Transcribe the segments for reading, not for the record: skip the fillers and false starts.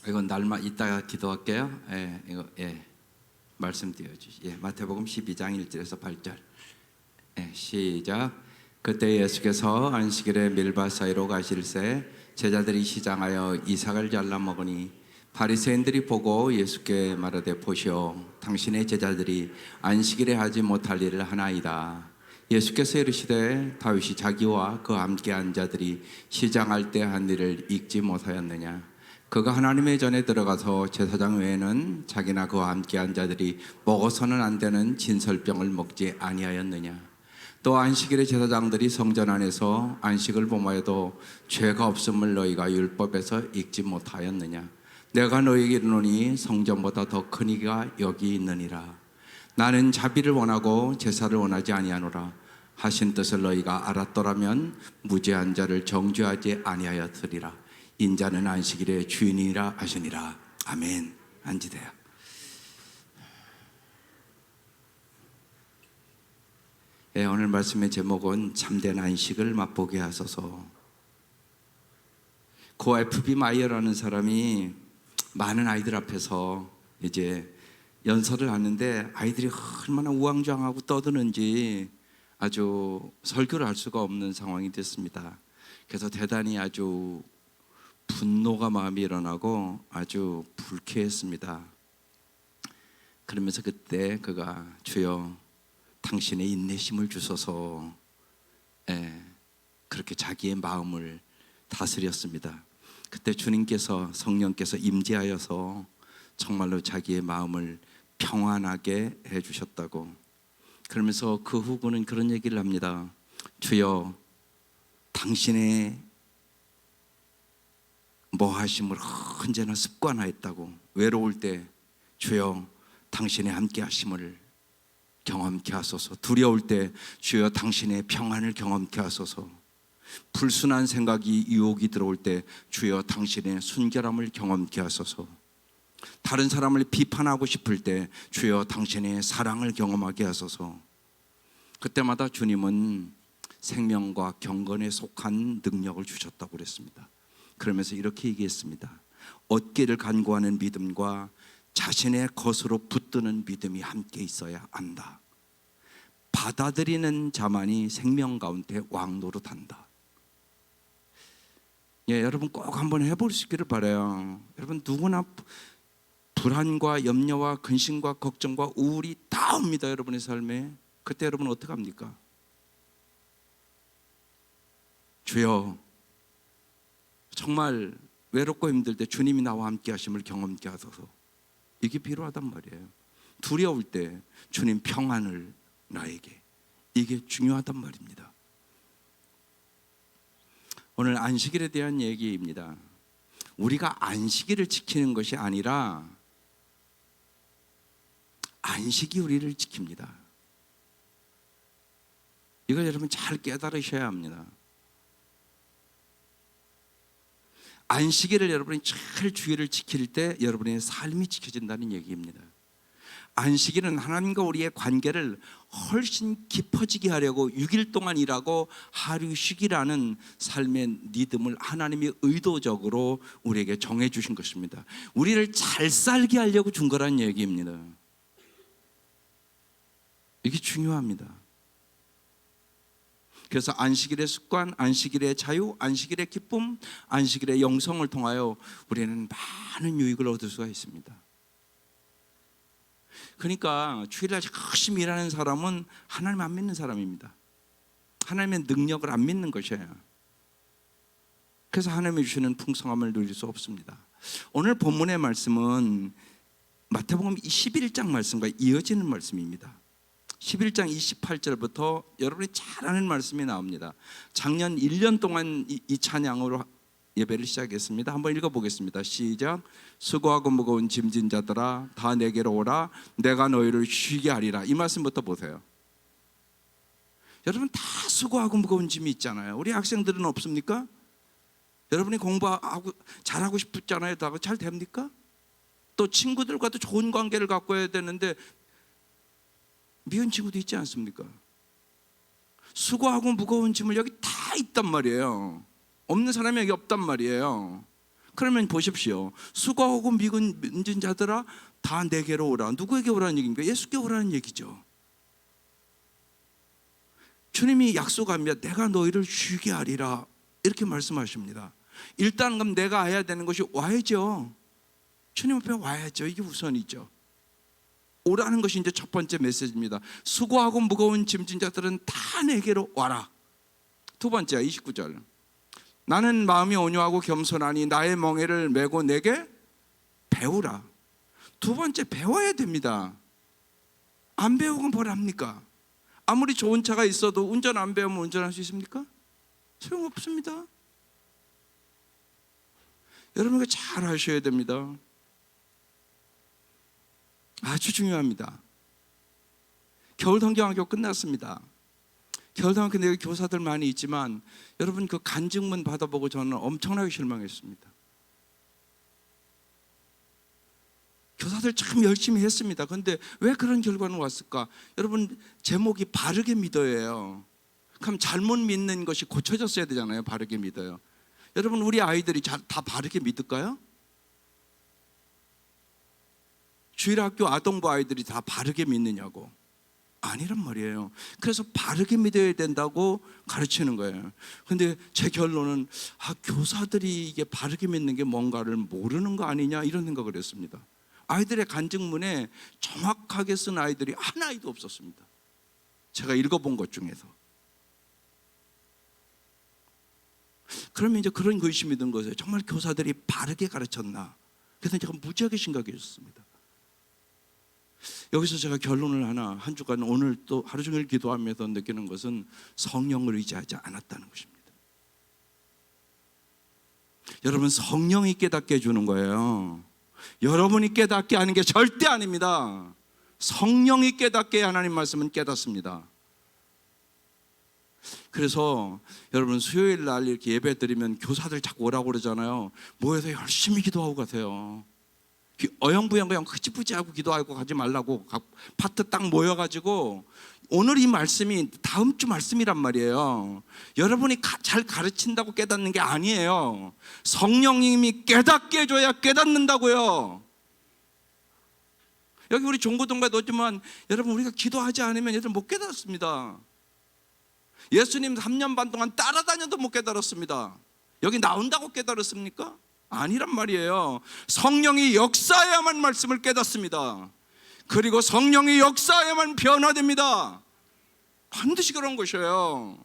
이건 날만 이따가 기도할게요. 이거 말씀 띄워주시. 마태복음 12장 1절에서 8절. 시작. 그때 예수께서 안식일에 밀밭 사이로 가실새 제자들이 시장하여 이삭을 잘라 먹으니 바리새인들이 보고 예수께 말하되 보시오, 당신의 제자들이 안식일에 하지 못할 일을 하나이다. 예수께서 이르시되 다윗이 자기와 그 함께한 자들이 시장할 때 한 일을 읽지 못하였느냐? 그가 하나님의 전에 들어가서 제사장 외에는 자기나 그와 함께한 자들이 먹어서는 안 되는 진설병을 먹지 아니하였느냐? 또 안식일에 제사장들이 성전 안에서 안식을 범하여도 죄가 없음을 너희가 율법에서 읽지 못하였느냐? 내가 너희에게 이르노니 성전보다 더 큰 이가 여기 있느니라. 나는 자비를 원하고 제사를 원하지 아니하노라 하신 뜻을 너희가 알았더라면 무죄한 자를 정죄하지 아니하였으리라. 인자는 안식일의 주인이라 하시니라. 아멘. 앉으세요. 오늘 말씀의 제목은 참된 안식을 맛보게 하소서. 고 F.B. 마이어라는 사람이 많은 아이들 앞에서 이제 연설을 하는데 아이들이 얼마나 우왕좌왕하고 떠드는지 아주 설교를 할 수가 없는 상황이 됐습니다. 그래서 대단히 아주 분노가 마음이 일어나고 아주 불쾌했습니다. 그러면서 그때 그가 주여 당신의 인내심을 주소서, 그렇게 자기의 마음을 다스렸습니다. 그때 주님께서 성령께서 임재하여서 정말로 자기의 마음을 평안하게 해주셨다고. 그러면서 그 후 그는 그런 얘기를 합니다. 주여 당신의 뭐하심을 언제나 습관하였다고. 외로울 때 주여 당신의 함께 하심을 경험케 하소서. 두려울 때 주여 당신의 평안을 경험케 하소서. 불순한 생각이 유혹이 들어올 때 주여 당신의 순결함을 경험케 하소서. 다른 사람을 비판하고 싶을 때 주여 당신의 사랑을 경험하게 하소서. 그때마다 주님은 생명과 경건에 속한 능력을 주셨다고 그랬습니다. 그러면서 이렇게 얘기했습니다. 얻기를 간구하는 믿음과 자신의 것으로 붙드는 믿음이 함께 있어야 한다. 받아들이는 자만이 생명 가운데 왕노릇한다. 여러분 꼭 한번 해볼 수 있기를 바라요. 여러분 누구나 불안과 염려와 근심과 걱정과 우울이 다 옵니다. 여러분의 삶에. 그때 여러분 어떻게 합니까? 주여 정말 외롭고 힘들 때 주님이 나와 함께 하심을 경험케 하소서. 이게 필요하단 말이에요. 두려울 때 주님 평안을 나에게. 이게 중요하단 말입니다. 오늘 안식일에 대한 얘기입니다. 우리가 안식일을 지키는 것이 아니라 안식이 우리를 지킵니다. 이걸 여러분 잘 깨달으셔야 합니다. 안식일을 여러분이 잘 주의를 지킬 때 여러분의 삶이 지켜진다는 얘기입니다. 안식일은 하나님과 우리의 관계를 훨씬 깊어지게 하려고 6일 동안 일하고 하루 쉬기라는 삶의 리듬을 하나님이 의도적으로 우리에게 정해 주신 것입니다. 우리를 잘 살게 하려고 준 거란 얘기입니다. 이게 중요합니다. 그래서 안식일의 습관, 안식일의 자유, 안식일의 기쁨, 안식일의 영성을 통하여 우리는 많은 유익을 얻을 수가 있습니다. 그러니까 주일날 열심히 일하는 사람은 하나님 안 믿는 사람입니다. 하나님의 능력을 안 믿는 것이에요. 그래서 하나님이 주시는 풍성함을 누릴 수 없습니다. 오늘 본문의 말씀은 마태복음 11장 말씀과 이어지는 말씀입니다. 11장 28절부터 여러분이 잘 아는 말씀이 나옵니다. 작년 1년 동안 이 찬양으로 예배를 시작했습니다. 한번 읽어보겠습니다. 시작. 수고하고 무거운 짐진 자들아 다 내게로 오라 내가 너희를 쉬게 하리라. 이 말씀부터 보세요. 여러분 다 수고하고 무거운 짐이 있잖아요. 우리 학생들은 없습니까? 여러분이 공부하고 잘하고 싶잖아요. 다 잘 됩니까? 또 친구들과도 좋은 관계를 갖고 해야 되는데 미운 친구도 있지 않습니까? 수고하고 무거운 짐을 여기 다 있단 말이에요. 없는 사람이 여기 없단 말이에요. 그러면 보십시오. 수고하고 믿은 자들아 다 내게로 오라. 누구에게 오라는 얘기입니까? 예수께 오라는 얘기죠. 주님이 약속합니다. 내가 너희를 쉬게 하리라 이렇게 말씀하십니다. 일단 그럼 내가 해야 되는 것이 와야죠. 주님 앞에 와야죠. 이게 우선이죠. 오라는 것이 이제 첫 번째 메시지입니다. 수고하고 무거운 짐진 자들은 다 내게로 와라. 두 번째 29절. 나는 마음이 온유하고 겸손하니 나의 멍에를 메고 내게 배우라. 두 번째 배워야 됩니다. 안 배우면 뭘 합니까? 아무리 좋은 차가 있어도 운전 안 배우면 운전할 수 있습니까? 소용없습니다. 여러분 이거 잘 하셔야 됩니다. 아주 중요합니다. 겨울성경학교 끝났습니다. 겨울성경학교 내에 교사들 많이 있지만 여러분 그 간증문 받아보고 저는 엄청나게 실망했습니다. 교사들 참 열심히 했습니다. 그런데 왜 그런 결과는 왔을까? 여러분 제목이 바르게 믿어예요. 그럼 잘못 믿는 것이 고쳐졌어야 되잖아요. 바르게 믿어요. 여러분 우리 아이들이 다 바르게 믿을까요? 주일학교 아동부 아이들이 다 바르게 믿느냐고. 아니란 말이에요. 그래서 바르게 믿어야 된다고 가르치는 거예요. 근데 제 결론은 교사들이 이게 바르게 믿는 게 뭔가를 모르는 거 아니냐 이런 생각을 했습니다. 아이들의 간증문에 정확하게 쓴 아이들이 한 아이도 없었습니다. 제가 읽어본 것 중에서. 그러면 이제 그런 의심이 든 거예요. 정말 교사들이 바르게 가르쳤나? 그래서 제가 무지하게 심각해졌습니다. 여기서 제가 결론을 하나, 한 주간 오늘 또 하루 종일 기도하면서 느끼는 것은 성령을 의지하지 않았다는 것입니다. 여러분 성령이 깨닫게 해주는 거예요. 여러분이 깨닫게 하는 게 절대 아닙니다. 성령이 깨닫게 하나님 말씀은 깨닫습니다. 그래서 여러분 수요일 날 이렇게 예배 드리면 교사들 자꾸 오라고 그러잖아요. 모여서 열심히 기도하고 가세요. 어영부영 그냥 흐지부지하고 기도하고 가지 말라고 파트 딱 모여가지고 오늘 이 말씀이 다음 주 말씀이란 말이에요. 여러분이 잘 가르친다고 깨닫는 게 아니에요. 성령님이 깨닫게 해줘야 깨닫는다고요. 여기 우리 종고동과 넣지만 여러분 우리가 기도하지 않으면 여러분 못 깨닫습니다. 예수님 3년 반 동안 따라다녀도 못 깨달았습니다. 여기 나온다고 깨달았습니까? 아니란 말이에요. 성령이 역사해야만 말씀을 깨닫습니다. 그리고 성령이 역사해야만 변화됩니다. 반드시 그런 것이에요.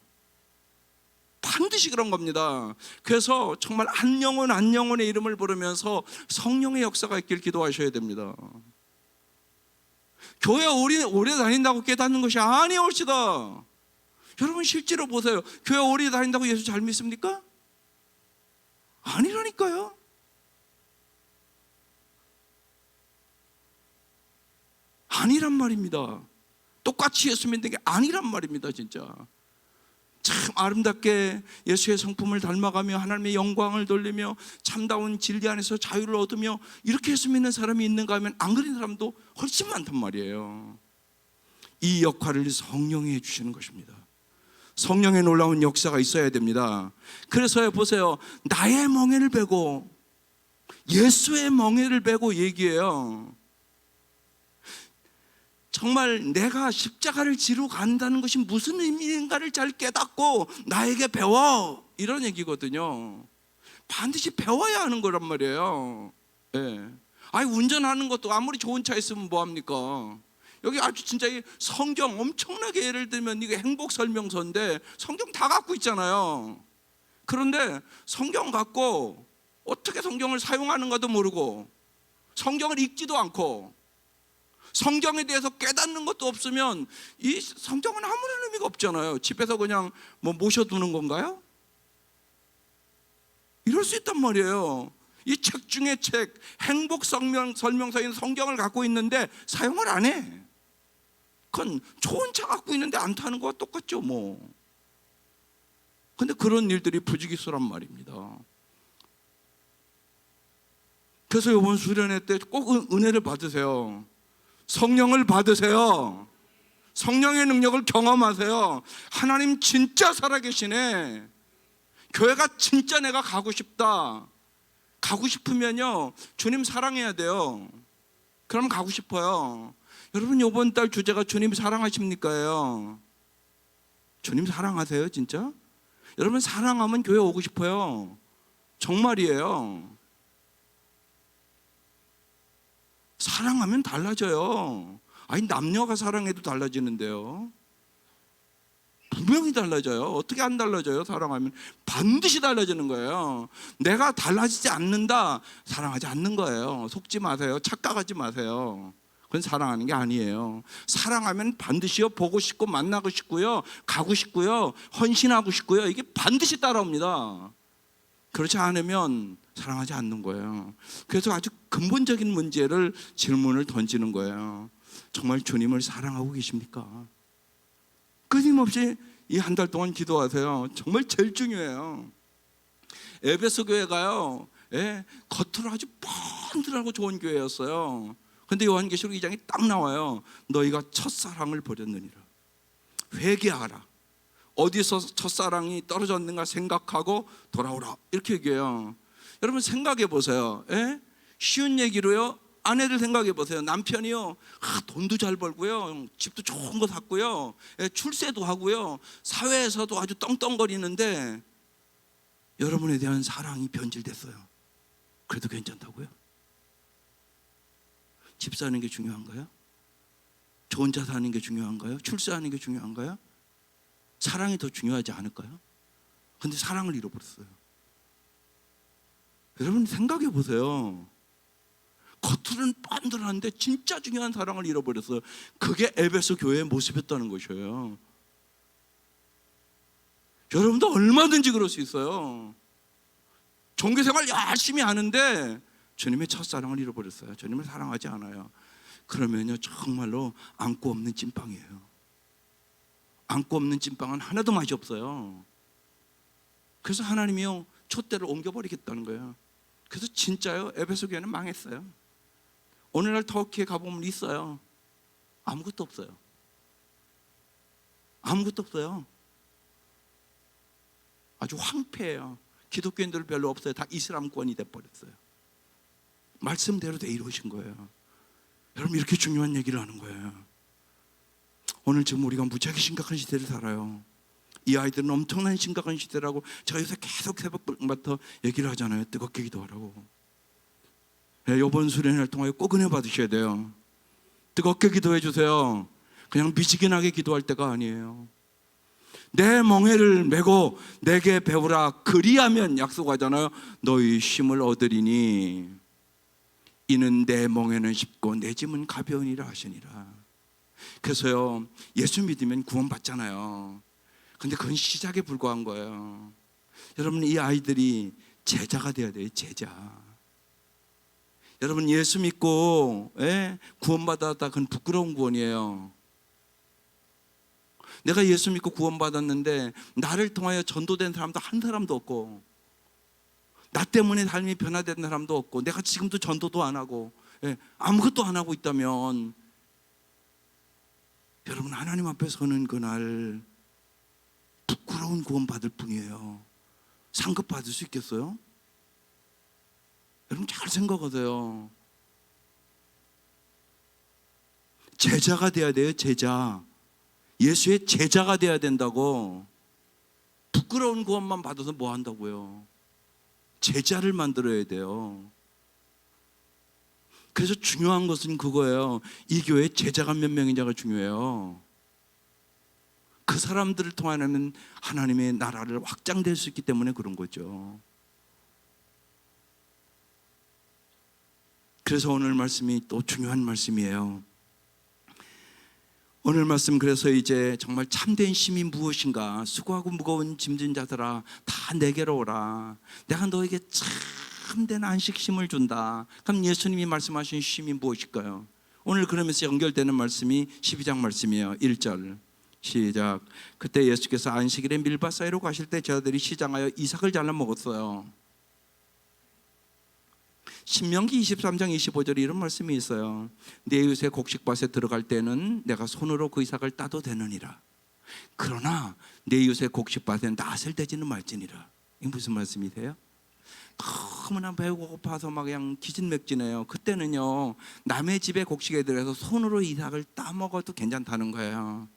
반드시 그런 겁니다. 그래서 정말 한 영혼의 이름을 부르면서 성령의 역사가 있길 기도하셔야 됩니다. 교회 오래 다닌다고 깨닫는 것이 아니옵시다. 여러분 실제로 보세요. 교회 오래 다닌다고 예수 잘 믿습니까? 아니라니까요. 아니란 말입니다. 똑같이 예수 믿는 게 아니란 말입니다. 진짜 참 아름답게 예수의 성품을 닮아가며 하나님의 영광을 돌리며 참다운 진리 안에서 자유를 얻으며 이렇게 예수 믿는 사람이 있는가 하면 안 그런 사람도 훨씬 많단 말이에요. 이 역할을 성령이 해주시는 것입니다. 성령의 놀라운 역사가 있어야 됩니다. 그래서 보세요. 나의 멍에를 베고 예수의 멍에를 베고 얘기해요. 정말 내가 십자가를 지러 간다는 것이 무슨 의미인가를 잘 깨닫고 나에게 배워 이런 얘기거든요. 반드시 배워야 하는 거란 말이에요. 예. 아니 운전하는 것도 아무리 좋은 차 있으면 뭐합니까? 여기 아주 진짜 성경 엄청나게 예를 들면 이게 행복 설명서인데 성경 다 갖고 있잖아요. 그런데 성경 갖고 어떻게 성경을 사용하는가도 모르고 성경을 읽지도 않고 성경에 대해서 깨닫는 것도 없으면 이 성경은 아무런 의미가 없잖아요. 집에서 그냥 뭐 모셔두는 건가요? 이럴 수 있단 말이에요. 이 책 중에 책 행복 설명서인 성경을 갖고 있는데 사용을 안 해. 그건 좋은 차 갖고 있는데 안 타는 거와 똑같죠 뭐. 근데 그런 일들이 부지기수란 말입니다. 그래서 이번 수련회 때 꼭 은혜를 받으세요. 성령을 받으세요. 성령의 능력을 경험하세요. 하나님 진짜 살아계시네. 교회가 진짜 내가 가고 싶다. 가고 싶으면요, 주님 사랑해야 돼요. 그럼 가고 싶어요. 여러분, 이번 달 주제가 주님 사랑하십니까예요. 주님 사랑하세요, 진짜? 여러분, 사랑하면 교회 오고 싶어요. 정말이에요. 사랑하면 달라져요. 아니, 남녀가 사랑해도 달라지는데요. 분명히 달라져요. 어떻게 안 달라져요? 사랑하면 반드시 달라지는 거예요. 내가 달라지지 않는다, 사랑하지 않는 거예요. 속지 마세요. 착각하지 마세요. 그건 사랑하는 게 아니에요. 사랑하면 반드시요, 보고 싶고 만나고 싶고요, 가고 싶고요, 헌신하고 싶고요, 이게 반드시 따라옵니다. 그렇지 않으면 사랑하지 않는 거예요. 그래서 아주 근본적인 문제를, 질문을 던지는 거예요. 정말 주님을 사랑하고 계십니까? 끊임없이 이 한 달 동안 기도하세요. 정말 제일 중요해요. 에베소 교회가요, 겉으로 아주 번들하고 좋은 교회였어요. 근데 요한계시록 2장에 딱 나와요. 너희가 첫사랑을 버렸느니라. 회개하라. 어디서 첫사랑이 떨어졌는가 생각하고 돌아오라, 이렇게 얘기해요. 여러분, 생각해 보세요. 쉬운 얘기로요, 아내들 생각해 보세요. 남편이요, 돈도 잘 벌고요, 집도 좋은 거 샀고요, 출세도 하고요, 사회에서도 아주 떵떵거리는데 여러분에 대한 사랑이 변질됐어요. 그래도 괜찮다고요? 집 사는 게 중요한가요? 좋은 차 사는 게 중요한가요? 출세하는 게 중요한가요? 사랑이 더 중요하지 않을까요? 근데 사랑을 잃어버렸어요. 여러분, 생각해 보세요. 겉으로는 뻔들한데 진짜 중요한 사랑을 잃어버렸어요. 그게 에베소 교회의 모습이었다는 것이에요. 여러분도 얼마든지 그럴 수 있어요. 종교생활 열심히 하는데 주님의 첫사랑을 잃어버렸어요. 주님을 사랑하지 않아요. 그러면요, 정말로 안고 없는 찐빵이에요. 안고 없는 찐빵은 하나도 맛이 없어요. 그래서 하나님이요, 촛대를 옮겨버리겠다는 거예요. 그래서 진짜요, 에베소 교회는 망했어요. 오늘날 터키에 가보면 있어요. 아무것도 없어요. 아무것도 없어요. 아주 황폐해요. 기독교인들 별로 없어요. 다 이슬람권이 돼버렸어요. 말씀대로 돼 이루어진 거예요. 여러분, 이렇게 중요한 얘기를 하는 거예요. 오늘 지금 우리가 무지하게 심각한 시대를 살아요. 이 아이들은 엄청난 심각한 시대라고 제가 요새 계속 새벽부터 얘기를 하잖아요. 뜨겁게 기도하라고. 이번 수련회를 통하여 꼭 은혜 받으셔야 돼요. 뜨겁게 기도해 주세요. 그냥 미지근하게 기도할 때가 아니에요. 내 멍에를 메고 내게 배우라, 그리하면, 약속하잖아요. 너희 쉼을 얻으리니 이는 내 멍에는 쉽고 내 짐은 가벼우니라 하시니라. 그래서요, 예수 믿으면 구원받잖아요. 근데 그건 시작에 불과한 거예요. 여러분, 이 아이들이 제자가 돼야 돼요. 제자. 여러분, 예수 믿고 구원받았다, 그건 부끄러운 구원이에요. 내가 예수 믿고 구원받았는데 나를 통하여 전도된 사람도 한 사람도 없고, 나 때문에 삶이 변화된 사람도 없고, 내가 지금도 전도도 안 하고, 아무것도 안 하고 있다면 여러분, 하나님 앞에 서는 그날 부끄러운 구원 받을 뿐이에요. 상급 받을 수 있겠어요? 여러분, 잘 생각하세요. 제자가 돼야 돼요. 제자. 예수의 제자가 돼야 된다고. 부끄러운 구원만 받아서 뭐 한다고요? 제자를 만들어야 돼요. 그래서 중요한 것은 그거예요. 이 교회에 제자가 몇 명이냐가 중요해요. 그 사람들을 통하면 하나님의 나라를 확장될 수 있기 때문에 그런 거죠. 그래서 오늘 말씀이 또 중요한 말씀이에요. 오늘 말씀, 그래서 이제 정말 참된 쉼이 무엇인가? 수고하고 무거운 짐진 자들아, 다 내게로 오라. 내가 너에게 참된 안식심을 준다. 그럼 예수님이 말씀하신 쉼이 무엇일까요? 오늘 그러면서 연결되는 말씀이 12장 말씀이에요. 1절 시작. 그때 예수께서 안식일에 밀밭 사이로 가실 때 저들이 시장하여 이삭을 잘라 먹었어요. 신명기 23장 25절에 이런 말씀이 있어요. 내 이웃의 곡식밭에 들어갈 때는 내가 손으로 그 이삭을 따도 되느니라. 그러나 내 이웃의 곡식밭에 낫을 대지는 말지니라. 이게 무슨 말씀이세요? 너무나 배고파서 막 그냥 기진맥진해요. 그때는요, 남의 집에 곡식에 들어서 손으로 이삭을 따먹어도 괜찮다는 거예요.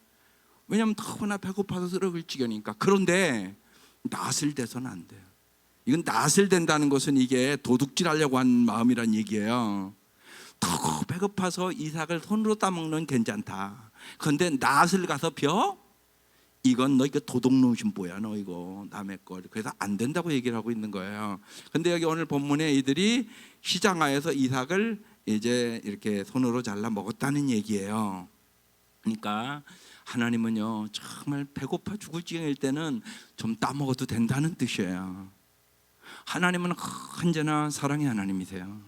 왜냐하면 너무나 배고파서 쓰러질 지경이니까. 그런데 낫을 대서는 안 돼요. 이건 낫을 된다는 것은 이게 도둑질하려고 한 마음이란 얘기예요. 더 배고파서 이삭을 손으로 따먹는 괜찮다. 그런데 낫을 가서 벼? 이건 너 이거 도둑놈이 뭐야 너 이거 남의 거. 그래서 안 된다고 얘기를 하고 있는 거예요. 근데 여기 오늘 본문에 이들이 시장하에서 이삭을 이제 이렇게 손으로 잘라 먹었다는 얘기예요. 그러니까 하나님은요, 정말 배고파 죽을 지경일 때는 좀 따먹어도 된다는 뜻이에요. 하나님은 언제나 사랑의 하나님이세요.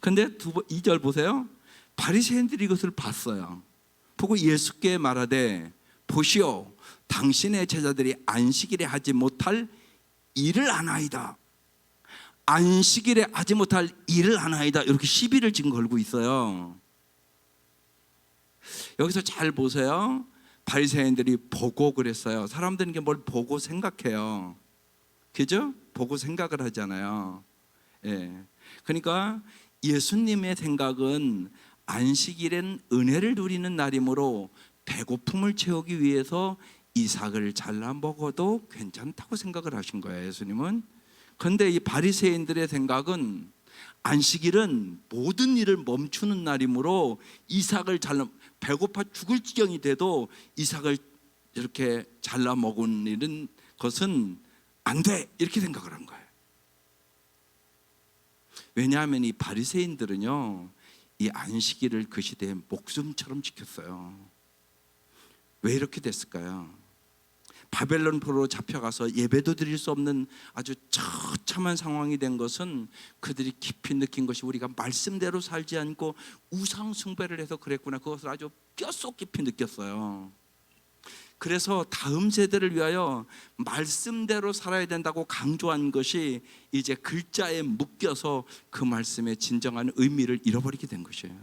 근데 2절 보세요. 바리새인들이 이것을 봤어요. 보고 예수께 말하되 보시오, 당신의 제자들이 안식일에 하지 못할 일을 하나이다. 안식일에 하지 못할 일을 하나이다. 이렇게 시비를 지금 걸고 있어요. 여기서 잘 보세요. 바리새인들이 보고 그랬어요. 사람들은 이게 뭘 보고 생각해요. 그죠? 보고 생각을 하잖아요. 예. 그러니까 예수님의 생각은 안식일엔 은혜를 누리는 날이므로 배고픔을 채우기 위해서 이삭을 잘라 먹어도 괜찮다고 생각을 하신 거예요, 예수님은. 그런데 이 바리새인들의 생각은 안식일은 모든 일을 멈추는 날이므로 이삭을 잘라, 배고파 죽을 지경이 돼도 이삭을 이렇게 잘라 먹은 일은 것은 안 돼, 이렇게 생각을 한 거예요. 왜냐하면 이 바리새인들은요, 이 안식일을 그 시대에 목숨처럼 지켰어요. 왜 이렇게 됐을까요? 바벨론 포로로 잡혀가서 예배도 드릴 수 없는 아주 처참한 상황이 된 것은 그들이 깊이 느낀 것이 우리가 말씀대로 살지 않고 우상 숭배를 해서 그랬구나. 그것을 아주 뼛속 깊이 느꼈어요. 그래서 다음 세대를 위하여 말씀대로 살아야 된다고 강조한 것이 이제 글자에 묶여서 그 말씀의 진정한 의미를 잃어버리게 된 것이에요.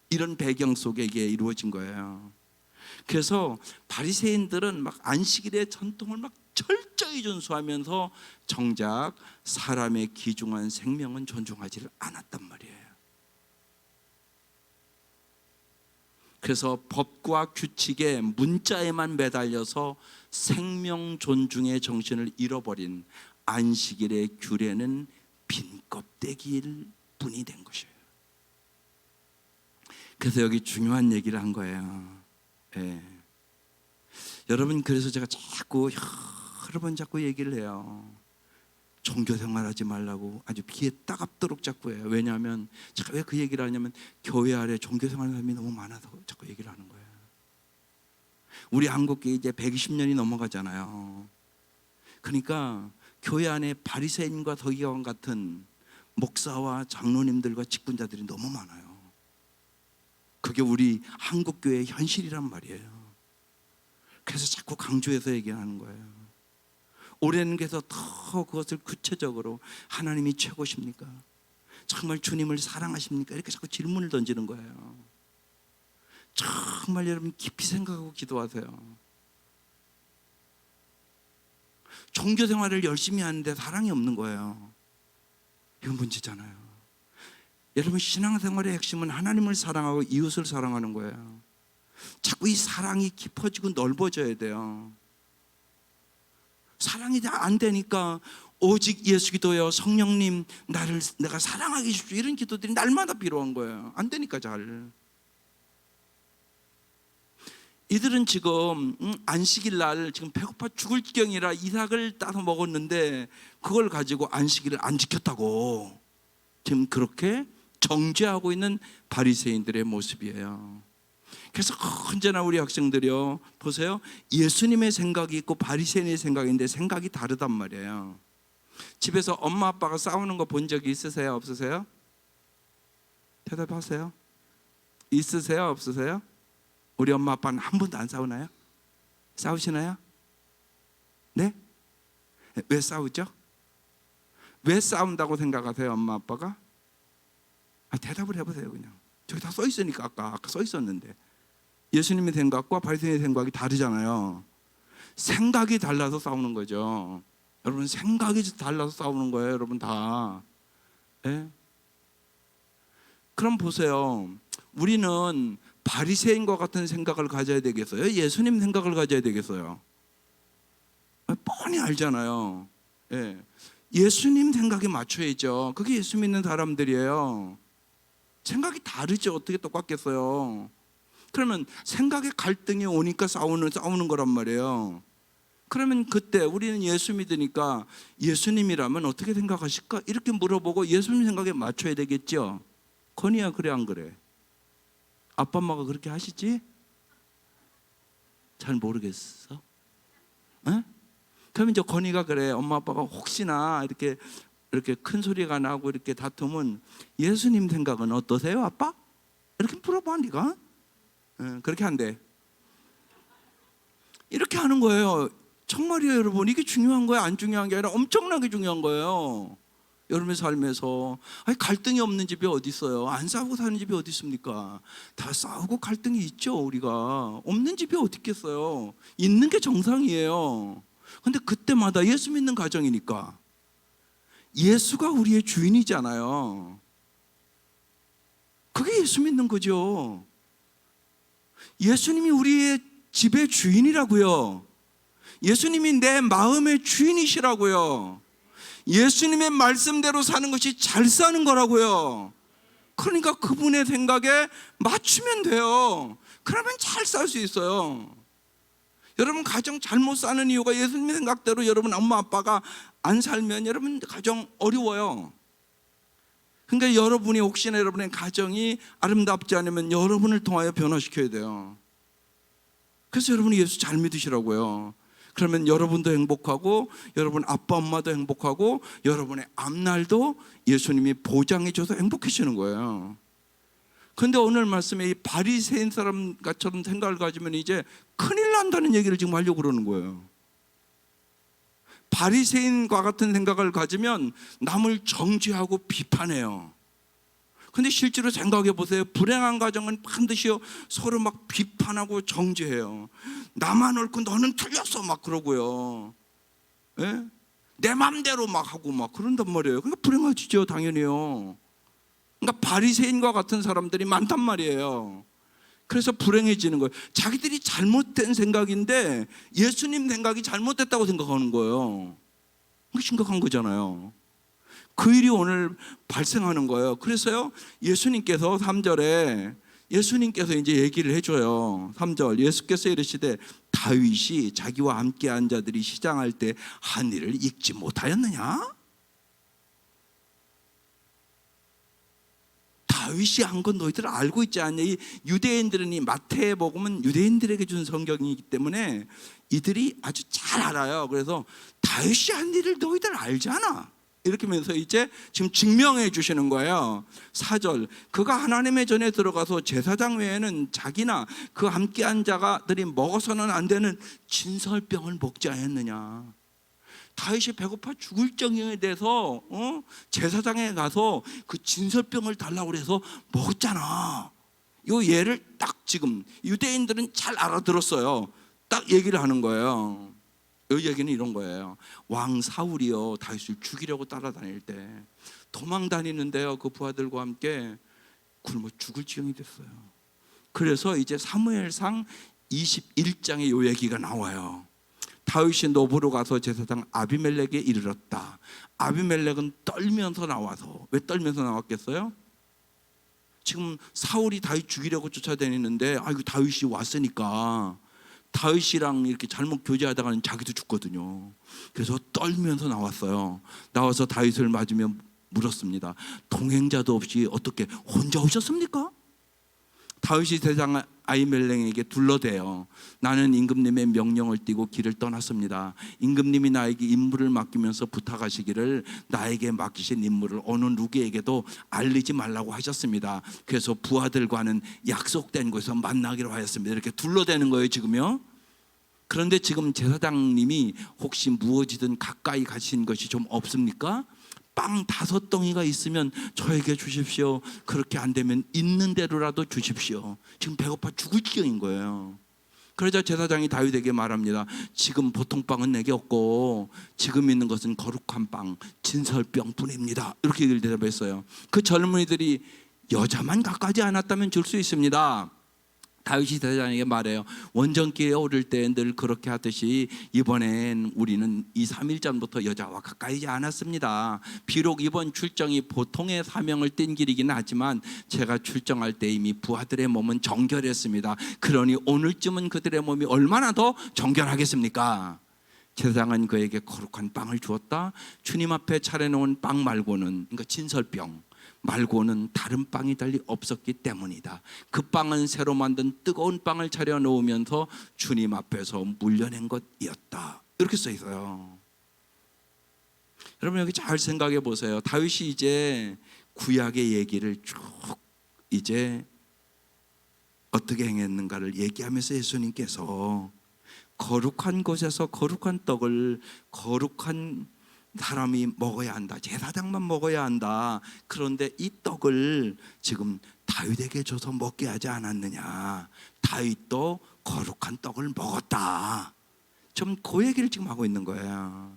이런 배경 속에 이게 이루어진 거예요. 그래서 바리새인들은 막 안식일의 전통을 막 철저히 준수하면서 정작 사람의 귀중한 생명은 존중하지를 않았단 말이에요. 그래서 법과 규칙의 문자에만 매달려서 생명 존중의 정신을 잃어버린 안식일의 규례는 빈 껍데기일 뿐이 된 것이에요. 그래서 여기 중요한 얘기를 한 거예요. 예. 여러분, 그래서 제가 자꾸 여러 번 자꾸 얘기를 해요. 종교 생활하지 말라고 아주 귀에 따갑도록 자꾸 해요. 왜냐하면 제가 왜 그 얘기를 하냐면 교회 아래 종교 생활하는 사람이 너무 많아서 자꾸 얘기를 하는 거예요. 우리 한국교회 이제 120년이 넘어가잖아요. 그러니까 교회 안에 바리새인과 서기관 같은 목사와 장로님들과 직분자들이 너무 많아요. 그게 우리 한국교회의 현실이란 말이에요. 그래서 자꾸 강조해서 얘기하는 거예요. 올해는께서 더 그것을 구체적으로 하나님이 최고십니까? 정말 주님을 사랑하십니까? 이렇게 자꾸 질문을 던지는 거예요. 정말 여러분 깊이 생각하고 기도하세요. 종교 생활을 열심히 하는데 사랑이 없는 거예요. 이건 문제잖아요. 여러분, 신앙생활의 핵심은 하나님을 사랑하고 이웃을 사랑하는 거예요. 자꾸 이 사랑이 깊어지고 넓어져야 돼요. 사랑이 안 되니까 오직 예수 기도여 성령님 나를 내가 사랑하게 해주십시오, 이런 기도들이 날마다 필요한 거예요. 안 되니까 잘. 이들은 지금 안식일 날 지금 배고파 죽을 지경이라 이삭을 따서 먹었는데 그걸 가지고 안식일을 안 지켰다고 지금 그렇게 정죄하고 있는 바리새인들의 모습이에요. 그래서 언제나 우리 학생들이요, 보세요. 예수님의 생각이 있고 바리새인의 생각인데 생각이 다르단 말이에요. 집에서 엄마 아빠가 싸우는 거 본 적이 있으세요? 없으세요? 대답하세요. 있으세요? 없으세요? 우리 엄마 아빠는 한 번도 안 싸우나요? 싸우시나요? 네? 왜 싸우죠? 왜 싸운다고 생각하세요, 엄마 아빠가? 대답을 해보세요. 그냥 저기 다 써 있으니까. 아까 써 있었는데 예수님의 생각과 바리새인의 생각이 다르잖아요. 생각이 달라서 싸우는 거죠. 여러분 생각이 달라서 싸우는 거예요, 여러분 다. 예? 그럼 보세요. 우리는 바리새인과 같은 생각을 가져야 되겠어요? 예수님 생각을 가져야 되겠어요? 뻔히 알잖아요. 예. 예수님 생각에 맞춰야죠. 그게 예수 믿는 사람들이에요. 생각이 다르죠. 어떻게 똑같겠어요? 그러면 생각의 갈등이 오니까 싸우는 거란 말이에요. 그러면 그때 우리는 예수 믿으니까 예수님이라면 어떻게 생각하실까? 이렇게 물어보고 예수님 생각에 맞춰야 되겠죠. 건이야, 그래 안 그래? 아빠 엄마가 그렇게 하시지? 잘 모르겠어. 에? 그러면 이제 건이가 그래. 엄마 아빠가 혹시나 이렇게 큰 소리가 나고 이렇게 다투면 예수님 생각은 어떠세요, 아빠? 이렇게 물어봐, 네가. 그렇게 한대. 이렇게 하는 거예요. 정말이에요, 여러분. 이게 중요한 거예요, 안 중요한 게 아니라 엄청나게 중요한 거예요. 여러분의 삶에서 갈등이 없는 집이 어디 있어요? 안 싸우고 사는 집이 어디 있습니까? 다 싸우고 갈등이 있죠. 우리가 없는 집이 어디 있겠어요? 있는 게 정상이에요. 근데 그때마다 예수 믿는 가정이니까 예수가 우리의 주인이잖아요. 그게 예수 믿는 거죠. 예수님이 우리의 집의 주인이라고요. 예수님이 내 마음의 주인이시라고요. 예수님의 말씀대로 사는 것이 잘 사는 거라고요. 그러니까 그분의 생각에 맞추면 돼요. 그러면 잘 살 수 있어요. 여러분 가정 잘못 사는 이유가 예수님의 생각대로 여러분 엄마 아빠가 안 살면 여러분 가정 어려워요. 그러니까 여러분이 혹시나 여러분의 가정이 아름답지 않으면 여러분을 통하여 변화시켜야 돼요. 그래서 여러분이 예수 잘 믿으시라고요. 그러면 여러분도 행복하고 여러분 아빠 엄마도 행복하고 여러분의 앞날도 예수님이 보장해 줘서 행복해지는 거예요. 그런데 오늘 말씀에 이 바리새인 사람처럼 생각을 가지면 이제 큰일 난다는 얘기를 지금 하려고 그러는 거예요. 바리새인과 같은 생각을 가지면 남을 정죄하고 비판해요. 근데 실제로 생각해 보세요. 불행한 가정은 반드시 서로 막 비판하고 정죄해요. 나만 옳고 너는 틀렸어 막 그러고요. 예? 내 맘대로 막 하고 막 그런단 말이에요. 그러니까 불행해지죠, 당연히요. 그러니까 바리새인과 같은 사람들이 많단 말이에요. 그래서 불행해지는 거예요. 자기들이 잘못된 생각인데 예수님 생각이 잘못됐다고 생각하는 거예요. 그게 심각한 거잖아요. 그 일이 오늘 발생하는 거예요. 그래서요, 예수님께서 3절에 예수님께서 이제 얘기를 해줘요. 3절 예수께서 이르시되 다윗이 자기와 함께 한 자들이 시장할 때 한 일을 잊지 못하였느냐? 다윗이 한 건 너희들 알고 있지 않냐? 이 유대인들은 이 마태복음은 유대인들에게 준 성경이기 때문에 이들이 아주 잘 알아요. 그래서 다윗이 한 일을 너희들 알잖아. 이렇게 하면서 이제 지금 증명해 주시는 거예요. 4절 그가 하나님의 전에 들어가서 제사장 외에는 자기나 그 함께한 자들이 먹어서는 안 되는 진설병을 먹지 않았느냐. 다윗이 배고파 죽을 정령에 대해서 제사장에 가서 그 진설병을 달라고 해서 먹었잖아. 이 예를 딱 지금 유대인들은 잘 알아들었어요. 딱 얘기를 하는 거예요. 이 얘기는 이런 거예요. 왕 사울이요 다윗을 죽이려고 따라다닐 때 도망 다니는데요 그 부하들과 함께 굶어 죽을 지경이 됐어요. 그래서 이제 사무엘상 21장에 이 얘기가 나와요. 다윗이 노브로 가서 제사장 아비멜렉에 이르렀다. 아비멜렉은 떨면서 나와서, 왜 떨면서 나왔겠어요? 지금 사울이 다윗 죽이려고 쫓아다니는데 아이고 다윗이 왔으니까 다윗이랑 이렇게 잘못 교제하다가는 자기도 죽거든요. 그래서 떨면서 나왔어요. 나와서 다윗을 맞으며 물었습니다. 동행자도 없이 어떻게 혼자 오셨습니까? 다윗이 제사장 아히멜렉에게 둘러대요. 나는 임금님의 명령을 띠고 길을 떠났습니다. 임금님이 나에게 임무를 맡기면서 부탁하시기를 나에게 맡기신 임무를 어느 누구에게도 알리지 말라고 하셨습니다. 그래서 부하들과는 약속된 곳에서 만나기로 하였습니다. 이렇게 둘러대는 거예요 지금요. 그런데 지금 제사장님이 혹시 무엇이든 가까이 가신 것이 좀 없습니까? 빵 5덩이가 있으면 저에게 주십시오. 그렇게 안 되면 있는 대로라도 주십시오. 지금 배고파 죽을 지경인 거예요. 그러자 제사장이 다윗에게 말합니다. 지금 보통 빵은 내게 없고 지금 있는 것은 거룩한 빵, 진설병뿐입니다. 이렇게 대답했어요. 그 젊은이들이 여자만 갖가지 않았다면 줄 수 있습니다. 다윗이 제사장에게 말해요. 원정기에 오를 때 늘 그렇게 하듯이 이번엔 우리는 2, 3일 전부터 여자와 가까이지 않았습니다. 비록 이번 출정이 보통의 사명을 띈 길이긴 하지만 제가 출정할 때 이미 부하들의 몸은 정결했습니다. 그러니 오늘쯤은 그들의 몸이 얼마나 더 정결하겠습니까? 제사장은 그에게 거룩한 빵을 주었다. 주님 앞에 차려놓은 빵 말고는, 그러니까 진설병 말고는 다른 빵이 달리 없었기 때문이다. 그 빵은 새로 만든 뜨거운 빵을 차려 놓으면서 주님 앞에서 물려낸 것이었다. 이렇게 써 있어요. 여러분 여기 잘 생각해 보세요. 다윗이 이제 구약의 얘기를 쭉 이제 어떻게 행했는가를 얘기하면서 예수님께서 거룩한 곳에서 거룩한 떡을 거룩한 사람이 먹어야 한다. 제사장만 먹어야 한다. 그런데 이 떡을 지금 다윗에게 줘서 먹게 하지 않았느냐. 다윗도 거룩한 떡을 먹었다. 좀 그 얘기를 지금 하고 있는 거예요.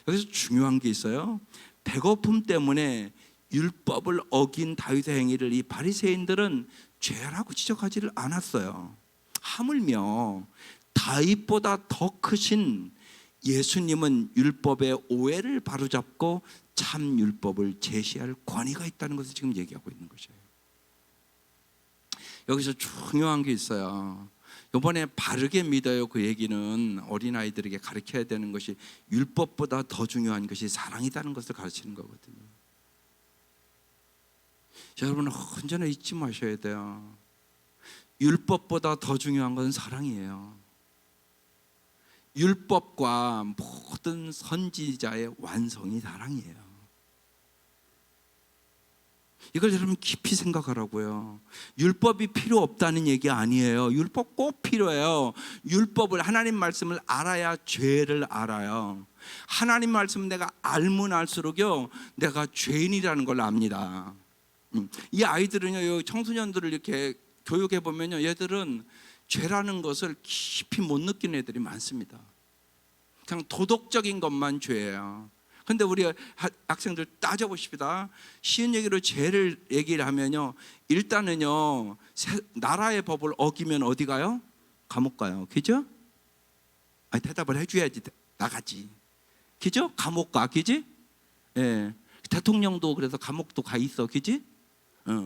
여기서 중요한 게 있어요. 배고픔 때문에 율법을 어긴 다윗의 행위를 이 바리새인들은 죄라고 지적하지를 않았어요. 하물며 다윗보다 더 크신 예수님은 율법의 오해를 바로잡고 참 율법을 제시할 권위가 있다는 것을 지금 얘기하고 있는 것이에요. 여기서 중요한 게 있어요. 이번에 바르게 믿어요 그 얘기는 어린아이들에게 가르쳐야 되는 것이 율법보다 더 중요한 것이 사랑이라는 것을 가르치는 거거든요. 여러분 언제나 잊지 마셔야 돼요. 율법보다 더 중요한 것은 사랑이에요. 율법과 모든 선지자의 완성이 사랑이에요. 이걸 여러분 깊이 생각하라고요. 율법이 필요 없다는 얘기 아니에요. 율법 꼭 필요해요. 율법을 하나님 말씀을 알아야 죄를 알아요. 하나님 말씀 내가 알면 알수록요 내가 죄인이라는 걸 압니다. 이 아이들은요 청소년들을 이렇게 교육해 보면요 얘들은 죄라는 것을 깊이 못 느끼는 애들이 많습니다. 그냥 도덕적인 것만 죄예요. 근데 우리 학생들 따져보십시다. 쉬운 얘기로 죄를 얘기를 하면요 일단은요 나라의 법을 어기면 어디 가요? 감옥 가요. 그죠? 아니, 대답을 해줘야지 나가지. 그죠? 감옥 가. 그지? 예. 대통령도 그래서 감옥도 가 있어. 그지?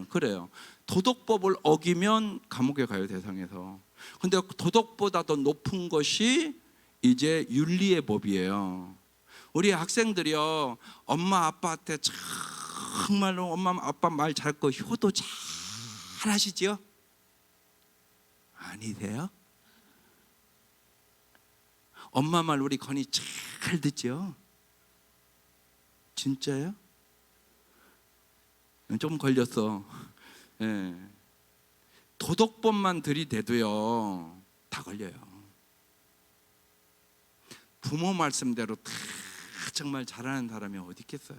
그래요. 도덕법을 어기면 감옥에 가요 대상에서. 근데 도덕보다 더 높은 것이 이제 윤리의 법이에요. 우리 학생들이요 엄마 아빠한테 정말로 엄마 아빠 말 잘 거 효도 잘 하시지요? 아니세요? 엄마 말 우리 건이 잘 듣죠? 진짜요? 좀 걸렸어. 예. 도덕법만 들이대도요 다 걸려요. 부모 말씀대로 다 정말 잘하는 사람이 어디 있겠어요.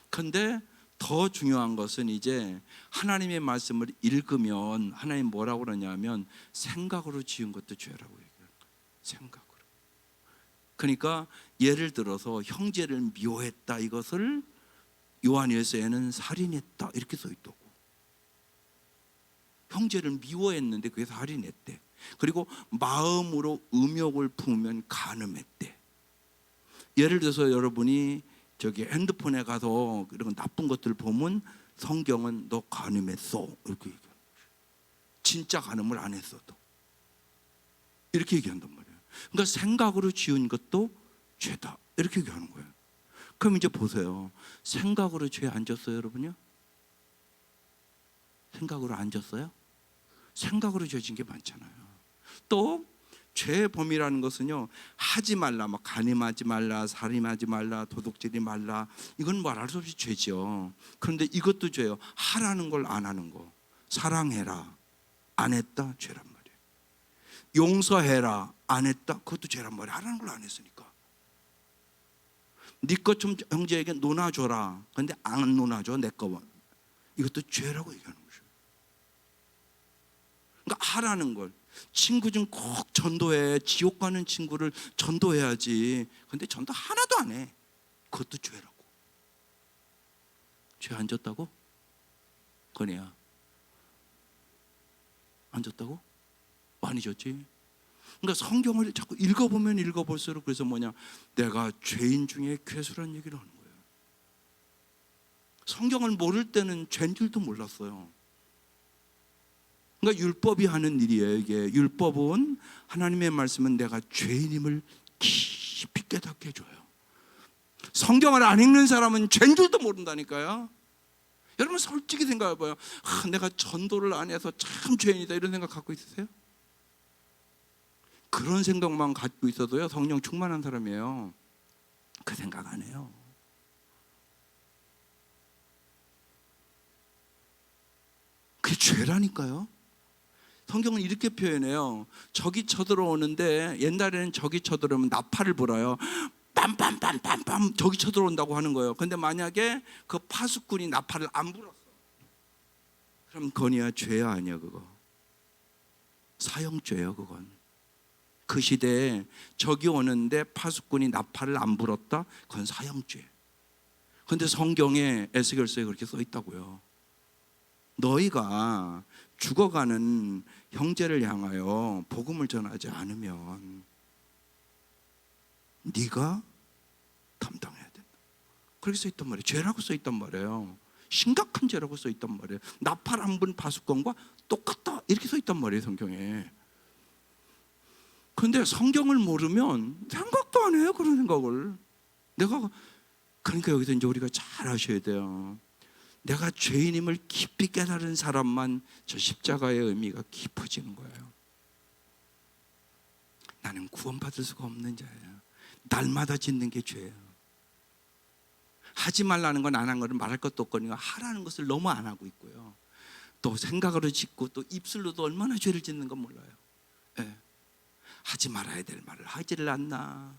그런데 더 중요한 것은 이제 하나님의 말씀을 읽으면 하나님 뭐라고 그러냐면 생각으로 지은 것도 죄라고 얘기해요. 생각으로. 그러니까 예를 들어서 형제를 미워했다 이것을 요한일서에는 살인했다 이렇게 써 있다고. 형제를 미워했는데 그게 살인했대. 그리고 마음으로 음욕을 품으면 간음했대. 예를 들어서 여러분이 저기 핸드폰에 가서 이런 나쁜 것들 보면 성경은 너 간음했어 이렇게 얘기하는 거예요. 진짜 간음을 안 했어도 이렇게 얘기한단 말이에요. 그러니까 생각으로 지은 것도 죄다 이렇게 얘기하는 거예요. 그럼 이제 보세요. 생각으로 죄 안 졌어요 여러분요? 생각으로 안 졌어요? 생각으로 죄진 게 많잖아요. 또 죄의 범위라는 것은요 하지 말라, 막 간음하지 말라, 살인하지 말라, 도둑질이 말라 이건 말할 수 없이 죄죠. 그런데 이것도 죄예요. 하라는 걸 안 하는 거. 사랑해라 안 했다 죄란 말이에요. 용서해라 안 했다 그것도 죄란 말이에요. 하라는 걸 안 했으니까. 네 것 좀 형제에게 논아줘라 근데 안 논아줘 내 거 이것도 죄라고 얘기하는 거죠. 그러니까 하라는 걸. 친구 좀 꼭 전도해. 지옥 가는 친구를 전도해야지. 근데 전도 하나도 안 해. 그것도 죄라고. 죄 안 졌다고? 건이야, 안 졌다고? 많이 졌지. 그러니까 성경을 자꾸 읽어보면 읽어볼수록, 그래서 뭐냐, 내가 죄인 중에 괴수란 얘기를 하는 거예요. 성경을 모를 때는 죄인 줄도 몰랐어요. 그러니까 율법이 하는 일이에요. 이게 율법은, 하나님의 말씀은 내가 죄인임을 깊이 깨닫게 해줘요. 성경을 안 읽는 사람은 죄인 줄도 모른다니까요. 여러분 솔직히 생각해봐요. 내가 전도를 안 해서 참 죄인이다, 이런 생각 갖고 있으세요? 그런 생각만 갖고 있어도요, 성령 충만한 사람이에요. 그 생각 안 해요. 그게 죄라니까요. 성경은 이렇게 표현해요. 적이 쳐들어오는데, 옛날에는 적이 쳐들어오면 나팔을 불어요. 빰빰빰빰빰, 적이 쳐들어온다고 하는 거예요. 근데 만약에 그 파수꾼이 나팔을 안 불었어, 그럼 건이야, 죄야 아니야? 그거 사형죄예요. 그건 그 시대에 적이 오는데 파수꾼이 나팔을 안 불었다, 그건 사형죄. 근데 성경에 에스겔서에 그렇게 써 있다고요. 너희가 죽어가는 형제를 향하여 복음을 전하지 않으면 네가 담당해야 된다. 그렇게 써 있단 말이에요. 죄라고 써 있단 말이에요. 심각한 죄라고 써 있단 말이에요. 나팔 안 분 파수꾼과 똑같다, 이렇게 써 있단 말이에요, 성경에. 근데 성경을 모르면 생각도 안 해요, 그런 생각을. 그러니까 여기서 이제 우리가 잘 아셔야 돼요. 내가 죄인임을 깊이 깨달은 사람만 저 십자가의 의미가 깊어지는 거예요. 나는 구원받을 수가 없는 자예요. 날마다 짓는 게 죄예요. 하지 말라는 건 안 한 거는 말할 것도 없거든요. 하라는 것을 너무 안 하고 있고요. 또 생각으로 짓고 또 입술로도 얼마나 죄를 짓는 건 몰라요. 네. 하지 말아야 될 말을 하지를 않나,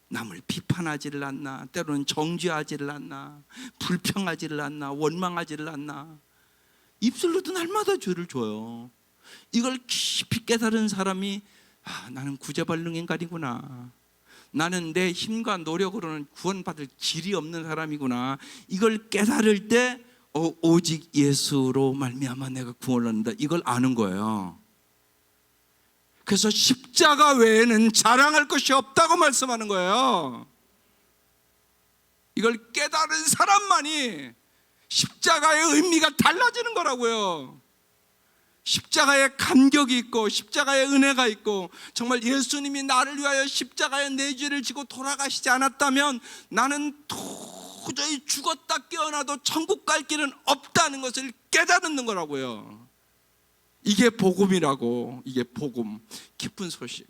남을 비판하지를 않나, 때로는 정죄하지를 않나, 불평하지를 않나, 원망하지를 않나. 입술로도 날마다 죄를 줘요. 이걸 깊이 깨달은 사람이, 나는 구제발능 인간이구나, 나는 내 힘과 노력으로는 구원받을 길이 없는 사람이구나, 이걸 깨달을 때 오직 예수로 말미암아 내가 구원을 얻는다, 이걸 아는 거예요. 그래서 십자가 외에는 자랑할 것이 없다고 말씀하는 거예요. 이걸 깨달은 사람만이 십자가의 의미가 달라지는 거라고요. 십자가에 감격이 있고 십자가에 은혜가 있고, 정말 예수님이 나를 위하여 십자가에 내 죄를 지고 돌아가시지 않았다면 나는 도저히 죽었다 깨어나도 천국 갈 길은 없다는 것을 깨닫는 거라고요. 이게 복음이라고. 이게 복음, 기쁜 소식,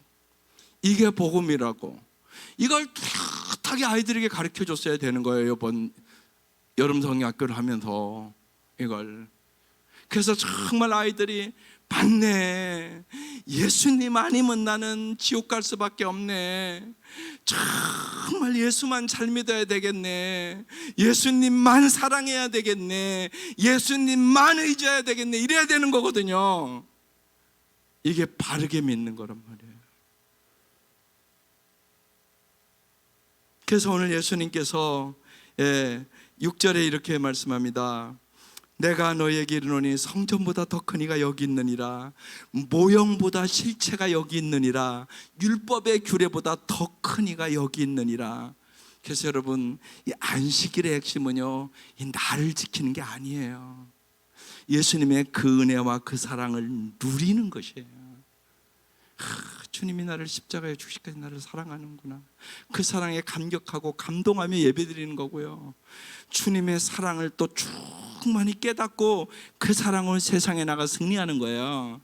이게 복음이라고. 이걸 뚜렷하게 아이들에게 가르쳐 줬어야 되는 거예요, 이번 여름 성경학교를 하면서. 이걸. 그래서 정말 아이들이 맞네, 예수님 아니면 나는 지옥 갈 수밖에 없네, 정말 예수만 잘 믿어야 되겠네, 예수님만 사랑해야 되겠네, 예수님만 의지해야 되겠네, 이래야 되는 거거든요. 이게 바르게 믿는 거란 말이에요. 그래서 오늘 예수님께서 6절에 이렇게 말씀합니다. 내가 너에게 이르노니 성전보다 더 큰 이가 여기 있느니라, 모형보다 실체가 여기 있느니라, 율법의 규례보다 더 큰 이가 여기 있느니라. 그래서 여러분, 이 안식일의 핵심은요, 이 나를 지키는 게 아니에요. 예수님의 그 은혜와 그 사랑을 누리는 것이에요. 주님이 나를 십자가에 죽기까지 나를 사랑하는구나, 그 사랑에 감격하고 감동하며 예배드리는 거고요. 주님의 사랑을 또 충만히 깨닫고 그 사랑을 세상에 나가 승리하는 거예요.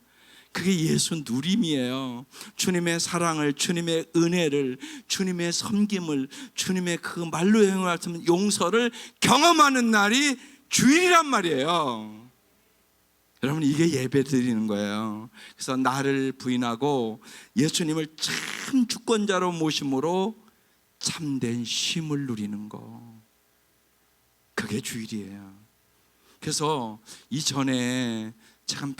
그게 예수 누림이에요. 주님의 사랑을, 주님의 은혜를, 주님의 섬김을, 주님의 그 말로 행할 수 없는 용서를 경험하는 날이 주일이란 말이에요. 여러분, 이게 예배 드리는 거예요. 그래서 나를 부인하고 예수님을 참 주권자로 모심으로 참된 쉼을 누리는 거, 그게 주일이에요. 그래서 이전에 제가 몇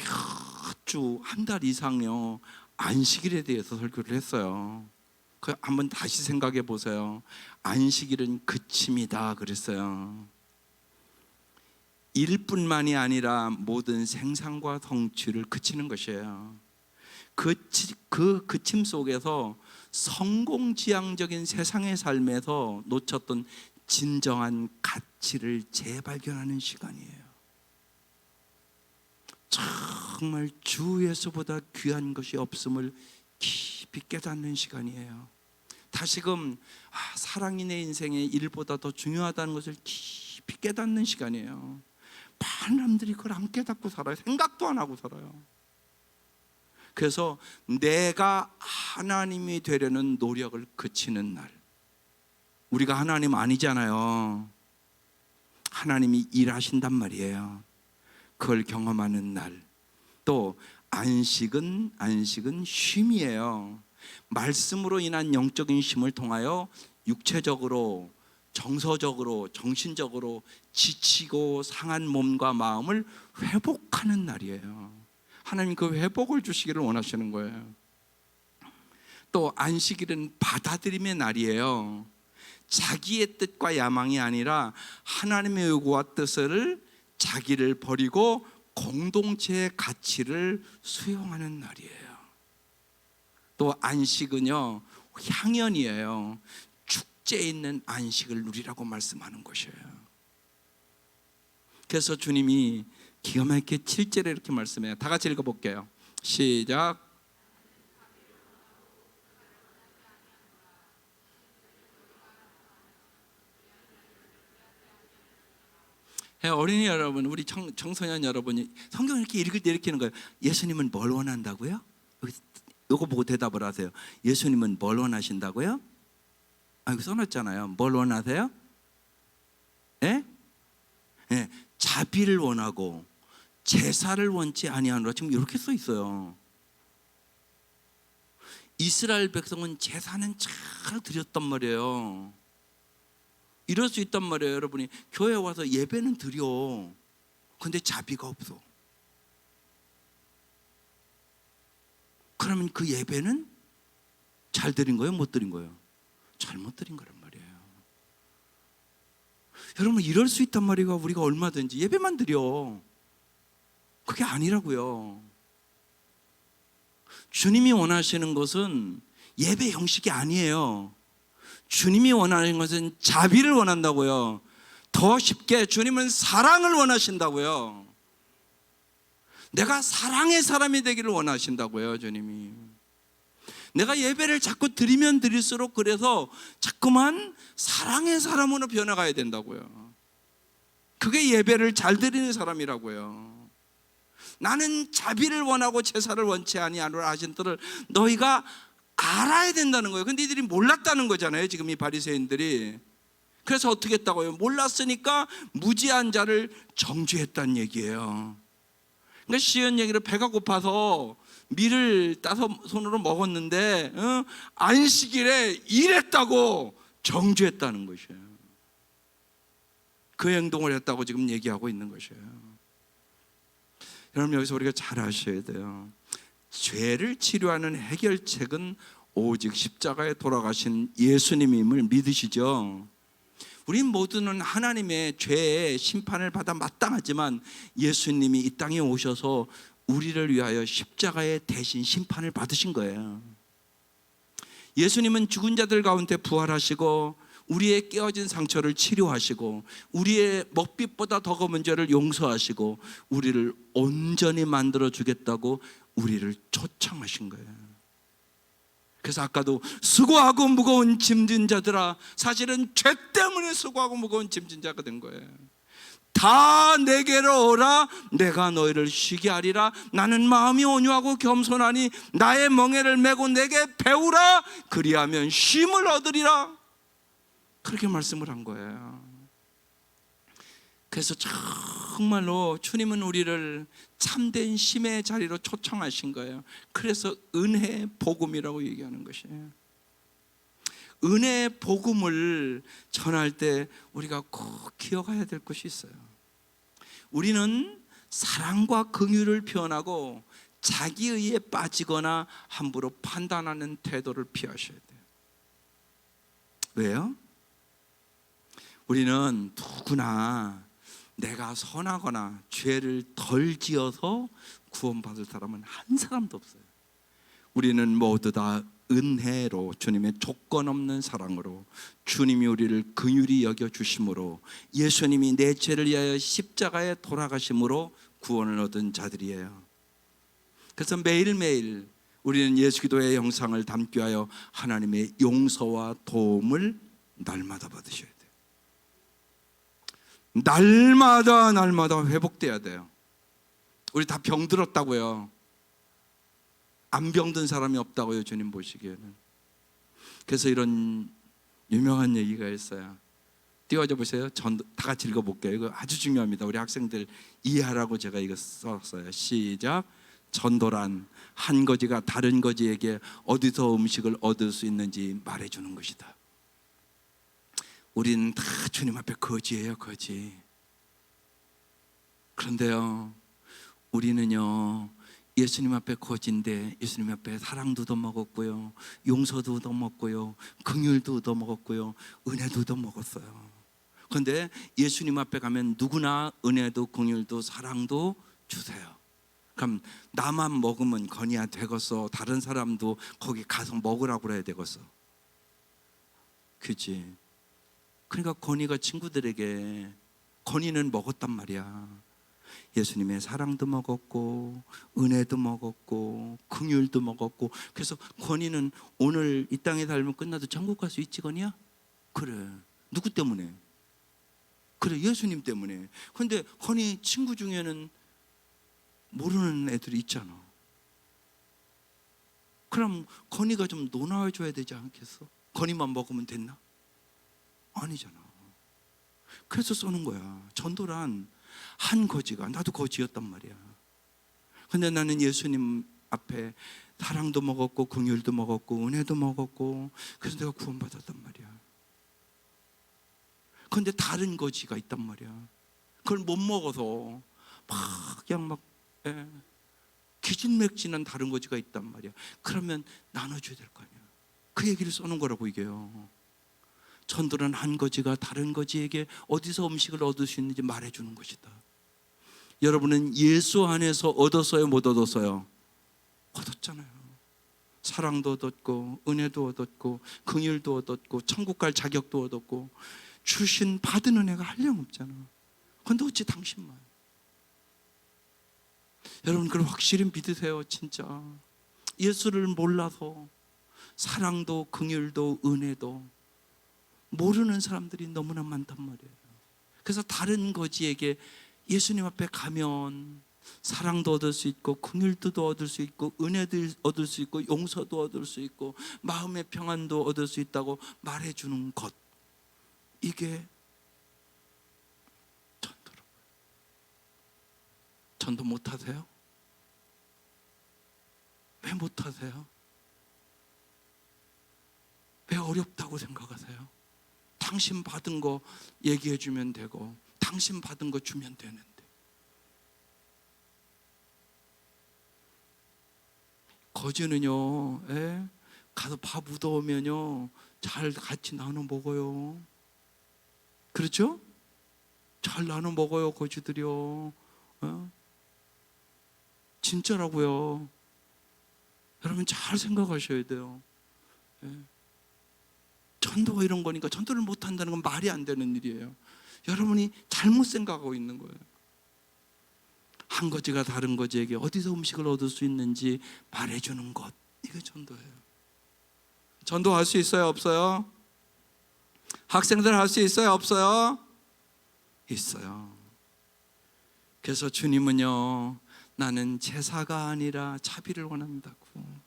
주, 한 달 이상요 안식일에 대해서 설교를 했어요. 그 한번 다시 생각해 보세요. 안식일은 그침이다 그랬어요. 일뿐만이 아니라 모든 생산과 성취를 그치는 것이에요. 그 그침 속에서 성공지향적인 세상의 삶에서 놓쳤던 진정한 가치를 재발견하는 시간이에요. 정말 주 예수보다 귀한 것이 없음을 깊이 깨닫는 시간이에요. 다시금 사랑이 내 인생의 일보다 더 중요하다는 것을 깊이 깨닫는 시간이에요. 많은 사람들이 그걸 안 깨닫고 살아요. 생각도 안 하고 살아요. 그래서 내가 하나님이 되려는 노력을 그치는 날, 우리가 하나님 아니잖아요. 하나님이 일하신단 말이에요. 그걸 경험하는 날. 또 안식은 쉼이에요. 말씀으로 인한 영적인 쉼을 통하여 육체적으로, 정서적으로, 정신적으로 지치고 상한 몸과 마음을 회복하는 날이에요. 하나님 그 회복을 주시기를 원하시는 거예요. 또 안식일은 받아들임의 날이에요. 자기의 뜻과 야망이 아니라 하나님의 요구와 뜻을 자기를 버리고 공동체의 가치를 수용하는 날이에요. 또 안식은요 향연이에요. 축제에 있는 안식을 누리라고 말씀하는 것이에요. 그래서 주님이 기가 막히게 7절에 이렇게 말씀해요. 다 같이 읽어볼게요. 시작. 어린이 여러분, 우리 청소년 여러분이 성경 이렇게 읽을 때 이렇게 하는 거예요. 예수님은 뭘 원한다고요? 이거 보고 대답을 하세요. 예수님은 뭘 원하신다고요? 이거 써놨잖아요. 뭘 원하세요? 예? 예, 자비를 원하고 제사를 원치 아니하노라. 지금 이렇게 써 있어요. 이스라엘 백성은 제사는 잘 드렸단 말이에요. 이럴 수 있단 말이에요. 여러분이 교회 와서 예배는 드려. 근데 자비가 없어. 그러면 그 예배는 잘 드린 거예요? 못 드린 거예요? 잘못 드린 거란 말이에요. 여러분 이럴 수 있단 말이에요. 우리가 얼마든지 예배만 드려. 그게 아니라고요. 주님이 원하시는 것은 예배 형식이 아니에요. 주님이 원하는 것은 자비를 원한다고요. 더 쉽게 주님은 사랑을 원하신다고요. 내가 사랑의 사람이 되기를 원하신다고요. 주님이 내가 예배를 자꾸 드리면 드릴수록 그래서 자꾸만 사랑의 사람으로 변해가야 된다고요. 그게 예배를 잘 드리는 사람이라고요. 나는 자비를 원하고 제사를 원치 아니하노라 하신 뜻을 너희가 알아야 된다는 거예요. 근데 이들이 몰랐다는 거잖아요. 지금 이 바리새인들이. 그래서 어떻게 했다고요? 몰랐으니까 무지한 자를 정죄했다는 얘기예요. 그러니까 쉬운 얘기로 배가 고파서 밀을 따서 손으로 먹었는데 안식일에 일했다고 정죄했다는 것이에요. 그 행동을 했다고 지금 얘기하고 있는 것이에요. 여러분 여기서 우리가 잘 아셔야 돼요. 죄를 치료하는 해결책은 오직 십자가에 돌아가신 예수님임을 믿으시죠? 우리 모두는 하나님의 죄의 심판을 받아 마땅하지만 예수님이 이 땅에 오셔서 우리를 위하여 십자가에 대신 심판을 받으신 거예요. 예수님은 죽은 자들 가운데 부활하시고 우리의 깨어진 상처를 치료하시고 우리의 먹빛보다 더 검은 죄를 용서하시고 우리를 온전히 만들어 주겠다고 우리를 초청하신 거예요. 그래서 아까도 수고하고 무거운 짐진 자들아, 사실은 죄 때문에 수고하고 무거운 짐진 자가 된 거예요. 다 내게로 오라, 내가 너희를 쉬게 하리라. 나는 마음이 온유하고 겸손하니 나의 멍에를 메고 내게 배우라, 그리하면 쉼을 얻으리라. 그렇게 말씀을 한 거예요. 그래서 정말로 주님은 우리를 참된 쉼의 자리로 초청하신 거예요. 그래서 은혜의 복음이라고 얘기하는 것이에요. 은혜의 복음을 전할 때 우리가 꼭 기억해야 될 것이 있어요. 우리는 사랑과 긍휼을 표현하고 자기 의에 빠지거나 함부로 판단하는 태도를 피하셔야 돼요. 왜요? 우리는 누구나 내가 선하거나 죄를 덜 지어서 구원받을 사람은 한 사람도 없어요. 우리는 모두 다 은혜로, 주님의 조건 없는 사랑으로, 주님이 우리를 긍휼히 여겨 주심으로, 예수님이 내 죄를 위하여 십자가에 돌아가심으로 구원을 얻은 자들이에요. 그래서 매일매일 우리는 예수 기도의 형상을 담기 위하여 하나님의 용서와 도움을 날마다 받으셔야 돼요. 날마다 회복돼야 돼요. 우리 다 병들었다고요. 안 병든 사람이 없다고요, 주님 보시기에는. 그래서 이런 유명한 얘기가 있어요. 띄워줘 보세요. 다 같이 읽어볼게요. 이거 아주 중요합니다. 우리 학생들 이해하라고 제가 이거 썼어요. 시작. 전도란 한 거지가 다른 거지에게 어디서 음식을 얻을 수 있는지 말해주는 것이다. 우리는 다 주님 앞에 거지예요, 거지. 그런데요, 우리는요, 예수님 앞에 거지인데 예수님 앞에 사랑도 얻어먹었고요, 용서도 얻어먹고요, 긍휼도 얻어먹었고요, 은혜도 얻어먹었어요. 그런데 예수님 앞에 가면 누구나 은혜도 긍휼도 사랑도 주세요. 그럼 나만 먹으면 건이야 되겠어? 다른 사람도 거기 가서 먹으라고 그래야 되겠어? 그치? 그러니까 건이가 친구들에게, 건이는 먹었단 말이야. 예수님의 사랑도 먹었고 은혜도 먹었고 긍휼도 먹었고. 그래서 건이는 오늘 이 땅에 살면 끝나도 천국 갈 수 있지, 건이야? 그래. 누구 때문에? 그래, 예수님 때문에. 근데 건이 친구 중에는 모르는 애들이 있잖아. 그럼 건이가 좀 논아줘야 되지 않겠어? 건이만 먹으면 됐나? 아니잖아. 그래서 쏘는 거야. 전도란 한 거지가, 나도 거지였단 말이야. 근데 나는 예수님 앞에 사랑도 먹었고 긍휼도 먹었고 은혜도 먹었고, 그래서 내가 구원받았단 말이야. 근데 다른 거지가 있단 말이야. 그걸 못 먹어서 막 그냥 막 기진맥진한 다른 거지가 있단 말이야. 그러면 나눠줘야 될 거 아니야. 그 얘기를 써놓은 거라고, 이게요. 전도는 한 거지가 다른 거지에게 어디서 음식을 얻을 수 있는지 말해주는 것이다. 여러분은 예수 안에서 얻었어요, 못 얻었어요? 얻었잖아요. 사랑도 얻었고 은혜도 얻었고 긍휼도 얻었고 천국 갈 자격도 얻었고, 주신 받은 은혜가 한량없잖아. 그런데 어찌 당신만? 여러분, 그걸 확실히 믿으세요. 진짜 예수를 몰라서 사랑도 긍휼도 은혜도 모르는 사람들이 너무나 많단 말이에요. 그래서 다른 거지에게 예수님 앞에 가면 사랑도 얻을 수 있고 긍휼도 얻을 수 있고 은혜도 얻을 수 있고 용서도 얻을 수 있고 마음의 평안도 얻을 수 있다고 말해주는 것, 이게 전도라고요. 전도 못하세요? 왜 못하세요? 왜 어렵다고 생각하세요? 당신 받은 거 얘기해 주면 되고 당신 받은 거 주면 되는데. 거지는요, 가서 밥 묻어오면요 잘 같이 나눠 먹어요. 그렇죠? 잘 나눠 먹어요, 거지들이요. 진짜라고요. 여러분 잘 생각하셔야 돼요. 전도가 이런 거니까, 전도를 못한다는 건 말이 안 되는 일이에요. 여러분이 잘못 생각하고 있는 거예요. 한 거지가 다른 거지에게 어디서 음식을 얻을 수 있는지 말해주는 것, 이게 전도예요. 전도할 수 있어요, 없어요? 학생들 할 수 있어요, 없어요? 있어요. 그래서 주님은요, 나는 제사가 아니라 자비를 원한다고,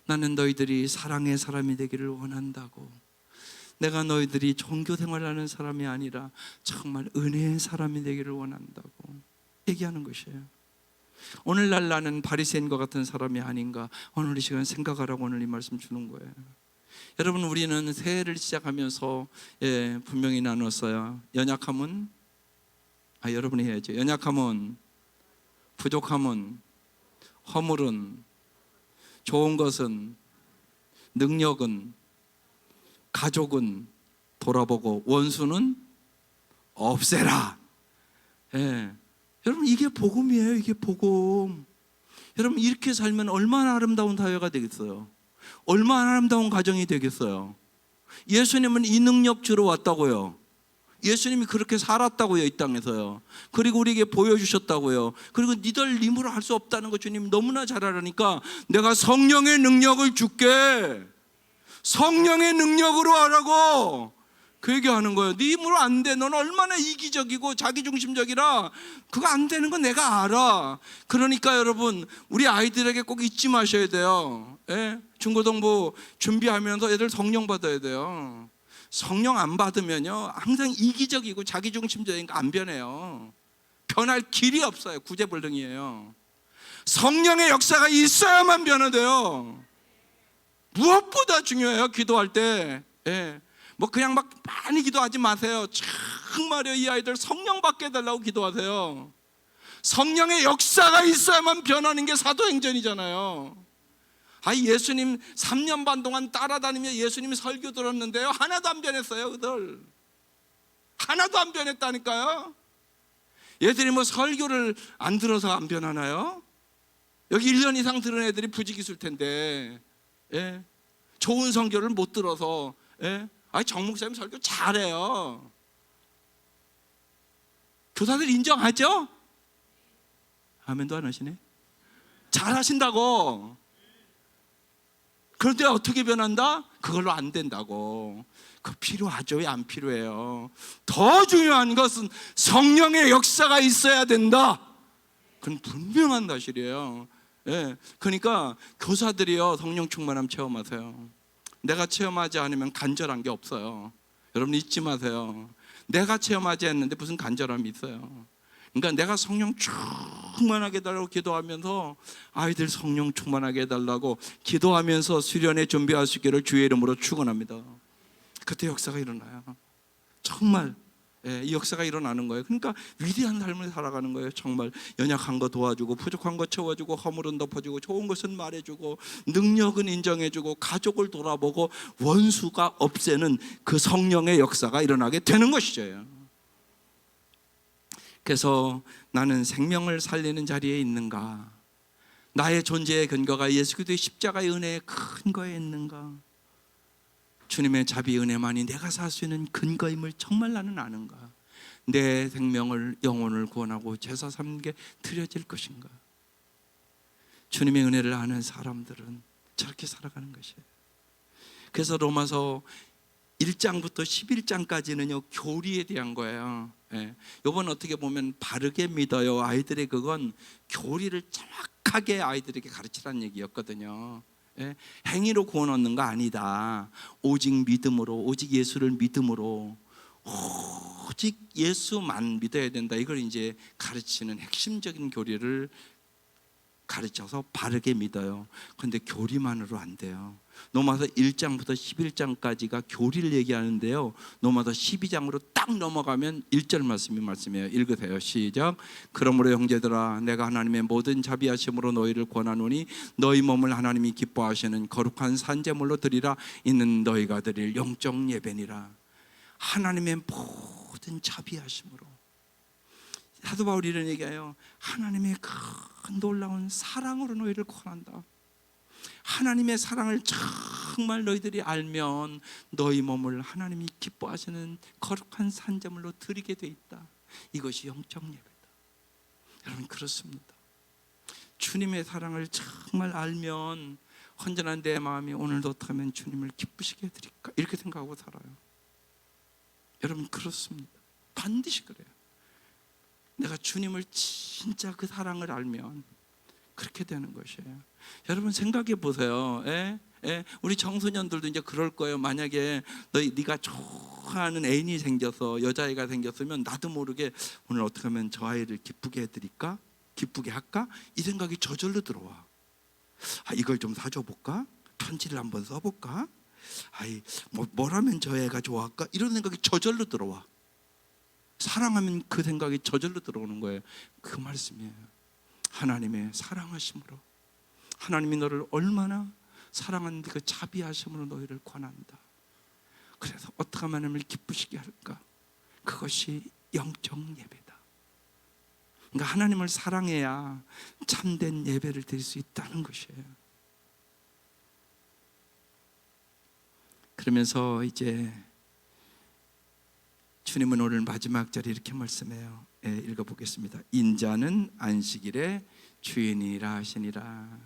나는 너희들이 사랑의 사람이 되기를 원한다고, 내가 너희들이 종교 생활하는 사람이 아니라 정말 은혜의 사람이 되기를 원한다고 얘기하는 것이에요. 오늘날 나는 바리새인과 같은 사람이 아닌가, 오늘 이 시간 생각하라고 오늘 이 말씀 주는 거예요. 여러분, 우리는 새해를 시작하면서 분명히 나눴어요. 연약함은 여러분이 해야죠. 연약함은 부족함은, 허물은, 좋은 것은, 능력은, 가족은 돌아보고 원수는 없애라. 예. 여러분 이게 복음이에요. 이게 복음. 여러분 이렇게 살면 얼마나 아름다운 사회가 되겠어요. 얼마나 아름다운 가정이 되겠어요. 예수님은 이 능력 주러 왔다고요. 예수님이 그렇게 살았다고요. 이 땅에서요. 그리고 우리에게 보여주셨다고요. 그리고 니들 힘으로 할 수 없다는 거 주님 너무나 잘 알으니까 내가 성령의 능력을 줄게. 성령의 능력으로 하라고 그 얘기하는 거예요. 네 힘으로 안 돼. 너는 얼마나 이기적이고 자기중심적이라 그거 안 되는 거 내가 알아. 그러니까 여러분 우리 아이들에게 꼭 잊지 마셔야 돼요. 예? 중고등부 준비하면서 애들 성령 받아야 돼요. 성령 안 받으면요 항상 이기적이고 자기중심적이니까 안 변해요. 변할 길이 없어요. 구제불능이에요. 성령의 역사가 있어야만 변화돼요. 무엇보다 중요해요. 기도할 때. 예. 뭐 그냥 막 많이 기도하지 마세요. 정말요 이 아이들 성령 받게 해달라고 기도하세요. 성령의 역사가 있어야만 변하는 게 사도행전이잖아요. 예수님 3년 반 동안 따라다니며 예수님 설교 들었는데요 하나도 안 변했어요. 그들 하나도 안 변했다니까요. 얘들이 뭐 설교를 안 들어서 안 변하나요? 여기 1년 이상 들은 애들이 부직 있을 텐데 예? 좋은 설교를 못 들어서 예? 정 목사님 설교 잘해요. 교사들 인정하죠? 아멘도 안 하시네. 잘하신다고. 그런데 어떻게 변한다? 그걸로 안 된다고. 그거 필요하죠? 왜 안 필요해요? 더 중요한 것은 성령의 역사가 있어야 된다. 그건 분명한 사실이에요. 예, 그러니까 교사들이요 성령 충만함 체험하세요. 내가 체험하지 않으면 간절한 게 없어요. 여러분 잊지 마세요. 내가 체험하지 않는데 무슨 간절함이 있어요. 그러니까 내가 성령 충만하게 해달라고 기도하면서 아이들 성령 충만하게 해달라고 기도하면서 수련회 준비할 수 있기를 주의 이름으로 축원합니다. 그때 역사가 일어나요. 정말 이 역사가 일어나는 거예요. 그러니까 위대한 삶을 살아가는 거예요. 정말 연약한 거 도와주고 부족한 거 채워주고 허물은 덮어주고 좋은 것은 말해주고 능력은 인정해주고 가족을 돌아보고 원수가 없애는 그 성령의 역사가 일어나게 되는 것이죠. 그래서 나는 생명을 살리는 자리에 있는가? 나의 존재의 근거가 예수 그리스도의 십자가의 은혜의 근거에 있는가? 주님의 자비 은혜만이 내가 살 수 있는 근거임을 정말 나는 아는가? 내 생명을 영혼을 구원하고 제사 삼게 드려질 것인가? 주님의 은혜를 아는 사람들은 저렇게 살아가는 것이에요. 그래서 로마서 1장부터 11장까지는요 교리에 대한 거예요. 이번 어떻게 보면 바르게 믿어요. 아이들의 그건 교리를 정확하게 아이들에게 가르치라는 얘기였거든요. 행위로 구원 얻는 거 아니다. 오직 믿음으로, 오직 예수를 믿음으로, 오직 예수만 믿어야 된다. 이걸 이제 가르치는 핵심적인 교리를 가르쳐서 바르게 믿어요. 그런데 교리만으로 안 돼요. 로마서 1장부터 11장까지가 교리를 얘기하는데요 로마서 12장으로 딱 넘어가면 1절 말씀이에요. 읽으세요. 시작. 그러므로 형제들아 내가 하나님의 모든 자비하심으로 너희를 권하노니 너희 몸을 하나님이 기뻐하시는 거룩한 산제물로 드리라. 이는 너희가 드릴 영적 예배니라. 하나님의 모든 자비하심으로. 사도 바울이 이런 얘기해요. 하나님의 큰 놀라운 사랑으로 너희를 권한다. 하나님의 사랑을 정말 너희들이 알면 너희 몸을 하나님이 기뻐하시는 거룩한 산제물로 드리게 돼 있다. 이것이 영적 예배다. 여러분 그렇습니다. 주님의 사랑을 정말 알면 헌전한 내 마음이 오늘도 어떻게 하면 주님을 기쁘시게 해드릴까 이렇게 생각하고 살아요. 여러분 그렇습니다. 반드시 그래요. 내가 주님을 진짜 그 사랑을 알면 그렇게 되는 것이에요. 여러분 생각해 보세요. 우리 청소년들도 이제 그럴 거예요. 만약에 네가 좋아하는 애인이 생겨서 여자아이가 생겼으면 나도 모르게 오늘 어떻게 하면 저 아이를 기쁘게 해드릴까? 기쁘게 할까? 이 생각이 저절로 들어와. 이걸 좀 사줘 볼까? 편지를 한번 써볼까? 뭘 하면 저 애가 좋아할까? 이런 생각이 저절로 들어와. 사랑하면 그 생각이 저절로 들어오는 거예요. 그 말씀이에요. 하나님의 사랑하심으로, 하나님이 너를 얼마나 사랑하는데 그 자비하심으로 너희를 권한다. 그래서 어떻게 하면 하나님을 기쁘시게 할까? 그것이 영적 예배다. 그러니까 하나님을 사랑해야 참된 예배를 드릴 수 있다는 것이에요. 그러면서 이제 주님은 오늘 마지막 절에 이렇게 말씀해요. 읽어보겠습니다. 인자는 안식일의 주인이라 하시니라.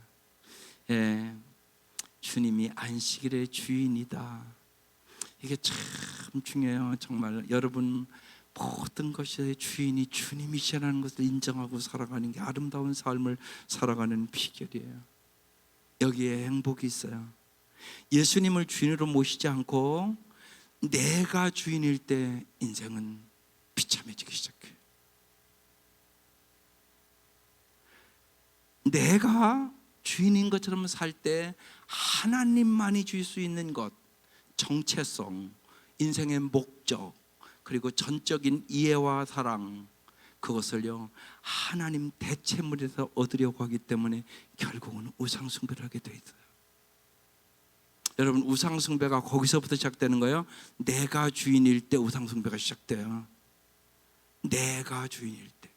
주님이 안식일의 주인이다. 이게 참 중요해요. 정말 여러분 모든 것의 주인이 주님이시라는 것을 인정하고 살아가는 게 아름다운 삶을 살아가는 비결이에요. 여기에 행복이 있어요. 예수님을 주인으로 모시지 않고 내가 주인일 때 인생은 비참해지기 시작해요. 내가 주인인 것처럼 살 때 하나님만이 줄 수 있는 것, 정체성, 인생의 목적, 그리고 전적인 이해와 사랑, 그것을요 하나님 대체물에서 얻으려고 하기 때문에 결국은 우상숭배를 하게 돼 있어요. 여러분, 우상숭배가 거기서부터 시작되는 거예요. 내가 주인일 때 우상숭배가 시작돼요. 내가 주인일 때.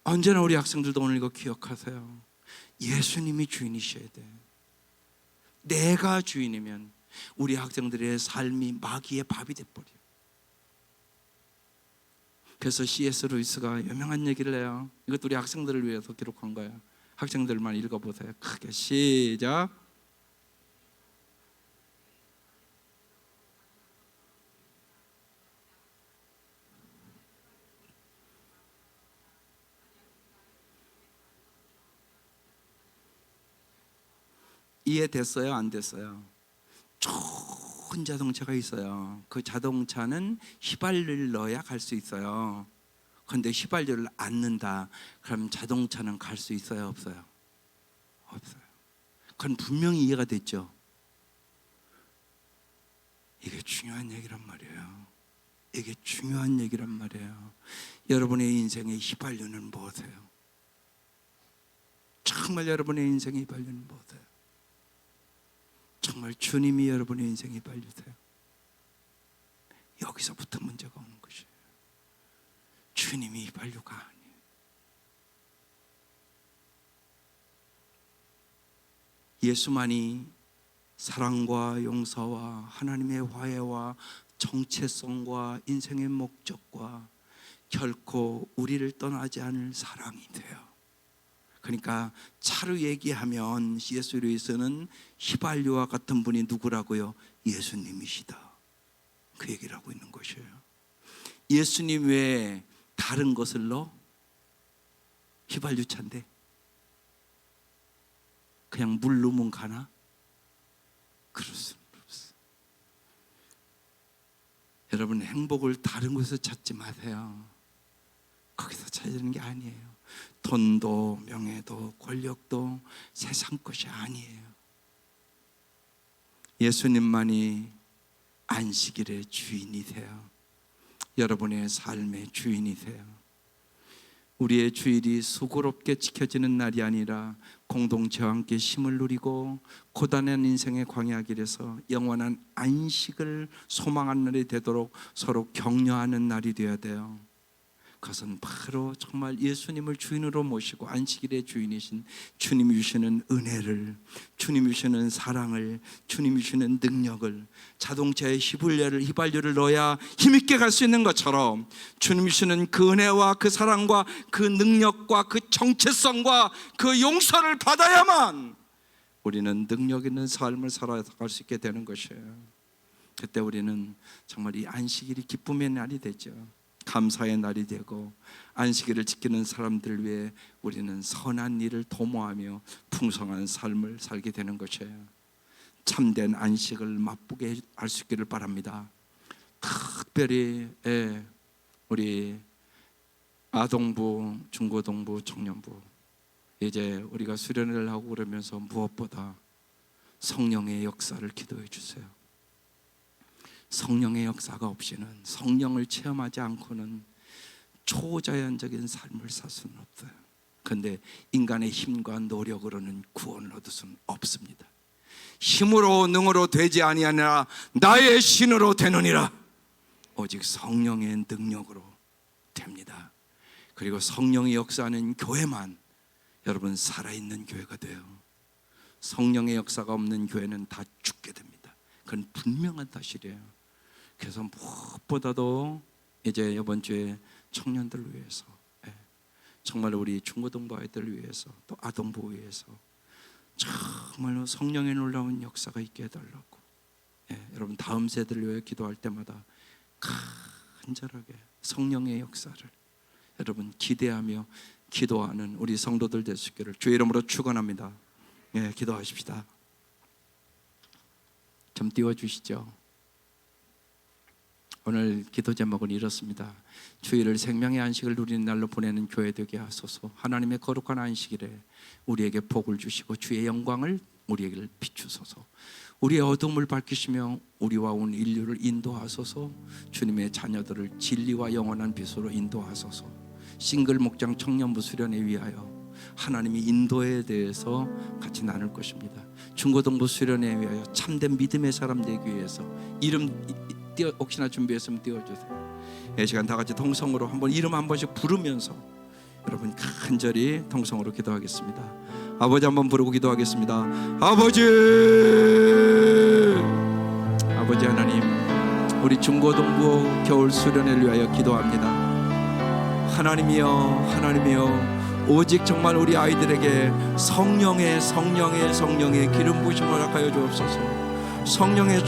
언제나 우리 학생들도 오늘 이거 기억하세요. 예수님이 주인이셔야 돼. 내가 주인이면 우리 학생들의 삶이 마귀의 밥이 돼버려요. 그래서 C.S. 루이스가 유명한 얘기를 해요. 이것도 우리 학생들을 위해서 기록한 거예요. 학생들만 읽어보세요. 크게 시작. 이해됐어요? 안 됐어요? 좋은 자동차가 있어요. 그 자동차는 휘발유를 넣어야 갈 수 있어요. 그런데 휘발유를 안 넣는다. 그럼 자동차는 갈 수 있어요? 없어요? 없어요. 그건 분명히 이해가 됐죠. 이게 중요한 얘기란 말이에요. 이게 중요한 얘기란 말이에요. 여러분의 인생의 휘발유는 무엇이에요? 정말 여러분의 인생의 휘발유는 무엇이에요? 정말 주님이 여러분의 인생의 휘발유세요. 여기서부터 문제가 오는 것이에요. 주님이 휘발유가 아니에요. 예수만이 사랑과 용서와 하나님의 화해와 정체성과 인생의 목적과 결코 우리를 떠나지 않을 사랑이 돼요. 그러니까 차로 얘기하면 C.S. 루이스는 휘발유와 같은 분이 누구라고요? 예수님이시다. 그 얘기를 하고 있는 것이에요. 예수님 외에 다른 것을 넣어? 휘발유차인데 그냥 물 넣으면 가나? 그럴 수는 없어. 여러분, 행복을 다른 곳에서 찾지 마세요. 거기서 찾는 게 아니에요. 돈도 명예도 권력도 세상 것이 아니에요. 예수님만이 안식일의 주인이세요. 여러분의 삶의 주인이세요. 우리의 주일이 수고롭게 지켜지는 날이 아니라 공동체와 함께 쉼을 누리고 고단한 인생의 광야길에서 영원한 안식을 소망하는 날이 되도록 서로 격려하는 날이 되어야 돼요. 그것은 바로 정말 예수님을 주인으로 모시고 안식일의 주인이신 주님이 주시는 은혜를, 주님이 주시는 사랑을, 주님이 주시는 능력을, 자동차에 휘발유를 넣어야 힘있게 갈 수 있는 것처럼 주님이 주시는 그 은혜와 그 사랑과 그 능력과 그 정체성과 그 용서를 받아야만 우리는 능력 있는 삶을 살아갈 수 있게 되는 것이에요. 그때 우리는 정말 이 안식일이 기쁨의 날이 되죠. 감사의 날이 되고 안식일을 지키는 사람들 위해 우리는 선한 일을 도모하며 풍성한 삶을 살게 되는 것이에요. 참된 안식을 맛보게 할 수 있기를 바랍니다. 특별히 우리 아동부, 중고등부, 청년부 이제 우리가 수련회를 하고 그러면서 무엇보다 성령의 역사를 기도해 주세요. 성령의 역사가 없이는, 성령을 체험하지 않고는 초자연적인 삶을 살 수는 없어요. 그런데 인간의 힘과 노력으로는 구원을 얻을 수는 없습니다. 힘으로 능으로 되지 아니하니라 나의 신으로 되느니라. 오직 성령의 능력으로 됩니다. 그리고 성령의 역사하는 교회만 여러분 살아있는 교회가 돼요. 성령의 역사가 없는 교회는 다 죽게 됩니다. 그건 분명한 사실이에요. 그래서 무엇보다도 이제 이번 주에 청년들을 위해서, 정말 우리 중고등부 아이들을 위해서, 또 아동부 위해서 정말로 성령의 놀라운 역사가 있게 해달라고, 여러분 다음 세대를 위해 기도할 때마다 간절하게 성령의 역사를 여러분 기대하며 기도하는 우리 성도들 될 수 있기를 주의 이름으로 축원합니다. 기도하십시다. 좀 띄워주시죠. 오늘 기도 제목은 이렇습니다. 주일을 생명의 안식을 누리는 날로 보내는 교회 되게 하소서. 하나님의 거룩한 안식일에 우리에게 복을 주시고 주의 영광을 우리에게 비추소서. 우리의 어둠을 밝히시며 우리와 온 인류를 인도하소서. 주님의 자녀들을 진리와 영원한 빛으로 인도하소서. 싱글 목장 청년부 수련회 위하여 하나님이 인도에 대해서 같이 나눌 것입니다. 중고등부 수련회 위하여 참된 믿음의 사람 되기 위해서 이름 혹시나 준비했으면 띄워주세요. 이 시간 다 같이 통성으로 한번 이름 한 번씩 부르면서 여러분 간절히 통성으로 기도하겠습니다. 아버지 한번 부르고 기도하겠습니다. 아버지 하나님, 우리 중고등부 겨울 수련회를 위하여 기도합니다. 하나님이여 오직 정말 우리 아이들에게 성령의 기름 부으심을 허락하여 주옵소서. 성령의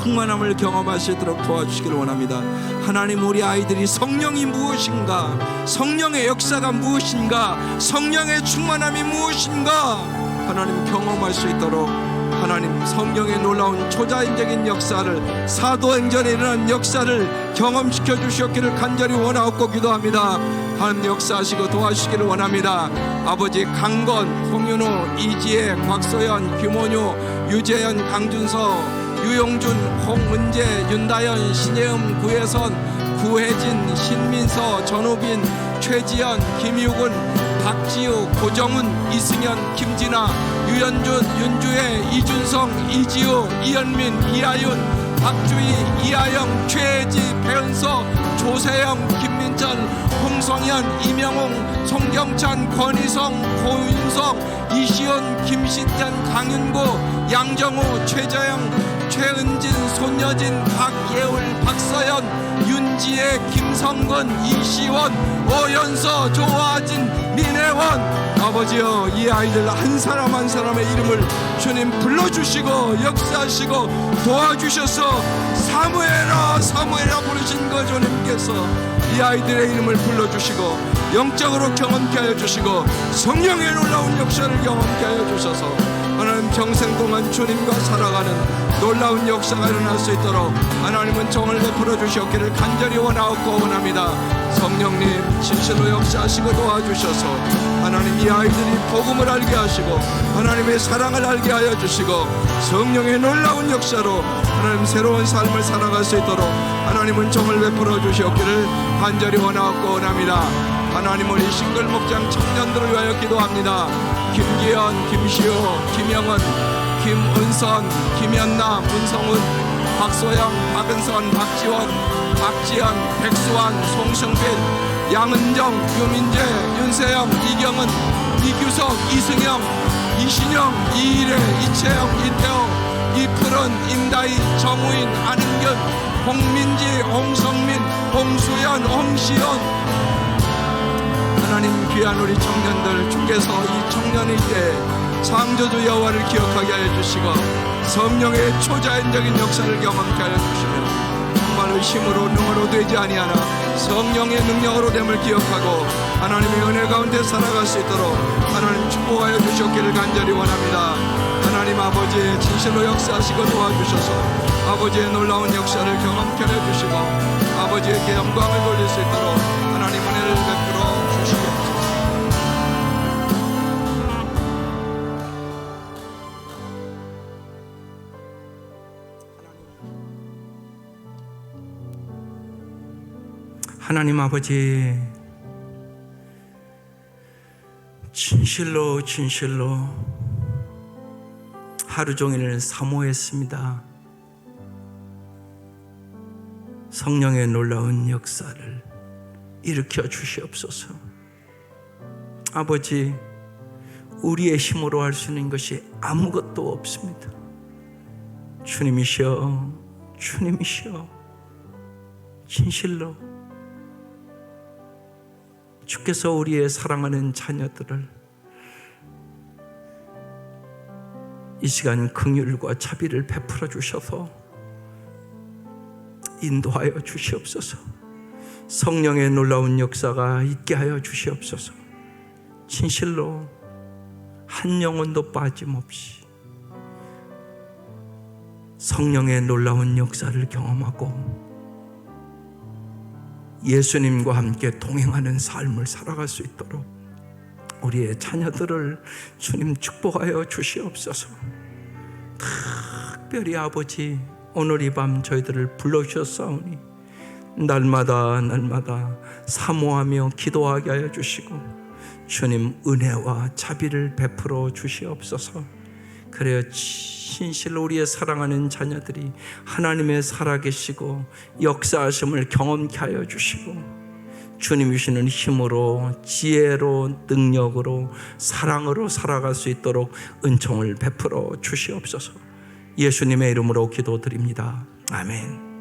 충만함을 경험할 수 있도록 도와주시기를 원합니다. 하나님, 우리 아이들이 성령이 무엇인가, 성령의 역사가 무엇인가, 성령의 충만함이 무엇인가 하나님 경험할 수 있도록 하나님 성령의 놀라운 초자연적인 역사를, 사도행전에 일어난 역사를 경험시켜 주셨기를 간절히 원하옵고 기도합니다. 하나님 역사하시고 도와주시기를 원합니다. 아버지 강건, 홍윤호, 이지혜, 곽소연, 김원효, 유재현, 강준서, 유용준, 홍은재, 윤다연, 신예음, 구혜선, 구혜진, 신민서, 전우빈, 최지연, 김유근, 박지우, 고정훈, 이승현, 김진아, 유연준, 윤주혜, 이준성, 이지우, 이현민, 이하윤, 박주희, 이하영, 최혜지, 배은서, 조세영, 김민철, 홍성현, 이명홍, 송경찬, 권희성, 고윤성, 이시온, 김신찬, 강윤구, 양정우, 최재영, 최은진, 손여진, 박예울, 박서연, 윤지혜, 김성근, 이시원, 오연서, 조화진, 민혜원. 아버지여, 이 아이들 한 사람 한 사람의 이름을 주님 불러주시고 역사하시고 도와주셔서 사무엘아 부르신 거 주님께서 이 아이들의 이름을 불러주시고 영적으로 경험케 하여 주시고 성령의 놀라운 역사를 경험케 하여 주셔서 하나님 평생 동안 주님과 살아가는 놀라운 역사가 일어날 수 있도록 하나님은 정을 베풀어 주셨기를 간절히 원하옵고 원합니다. 성령님 진실로 역사하시고 도와주셔서 하나님 이 아이들이 복음을 알게 하시고 하나님의 사랑을 알게 하여 주시고 성령의 놀라운 역사로 하나님 새로운 삶을 살아갈 수 있도록 하나님은 정을 베풀어 주셨기를 간절히 원하옵고 원합니다. 하나님, 우리 싱글 목장 청년들을 위하여 기도합니다. 김기현, 김시호, 김영은, 김은선, 김연나, 문성훈, 박소영, 박은선, 박지원, 박지연, 백수환, 송승빈, 양은정, 유민재, 윤세영, 이경은, 이규석, 이승영, 이신영, 이일혜, 이채영, 이태호, 이푸른, 임다희, 정우인, 안은균, 홍민지, 홍성민, 홍수연, 홍시연. 하나님, 귀한 우리 청년들, 주께서 이 청년의 때 창조주 여호와를 기억하게 하여 주시고 성령의 초자연적인 역사를 경험케 하여 주시며 정말로 힘으로 능으로 되지 아니하나 성령의 능력으로 됨을 기억하고 하나님의 은혜 가운데 살아갈 수 있도록 하나님 축복하여 주셨기를 간절히 원합니다. 하나님 아버지의 진실로 역사하시고 도와주셔서 아버지의 놀라운 역사를 경험케 하여 주시고 아버지에게 영광을 돌릴 수 있도록 하나님 은혜를 베풀어 주시옵소서. 하나님 아버지, 진실로 하루 종일 사모했습니다. 성령의 놀라운 역사를 일으켜 주시옵소서. 아버지, 우리의 힘으로 할 수 있는 것이 아무것도 없습니다. 주님이시여, 진실로 주께서 우리의 사랑하는 자녀들을 이 시간 긍휼과 자비를 베풀어 주셔서 인도하여 주시옵소서. 성령의 놀라운 역사가 있게 하여 주시옵소서. 진실로 한 영혼도 빠짐없이 성령의 놀라운 역사를 경험하고 예수님과 함께 동행하는 삶을 살아갈 수 있도록 우리의 자녀들을 주님 축복하여 주시옵소서. 특별히 아버지, 오늘 이 밤 저희들을 불러주셨사오니 날마다 사모하며 기도하게 하여 주시고 주님 은혜와 자비를 베풀어 주시옵소서. 그래야 진실로 우리의 사랑하는 자녀들이 하나님의 살아계시고 역사하심을 경험케 하여 주시고 주님이 주시는 힘으로, 지혜로, 능력으로, 사랑으로 살아갈 수 있도록 은총을 베풀어 주시옵소서. 예수님의 이름으로 기도드립니다. 아멘.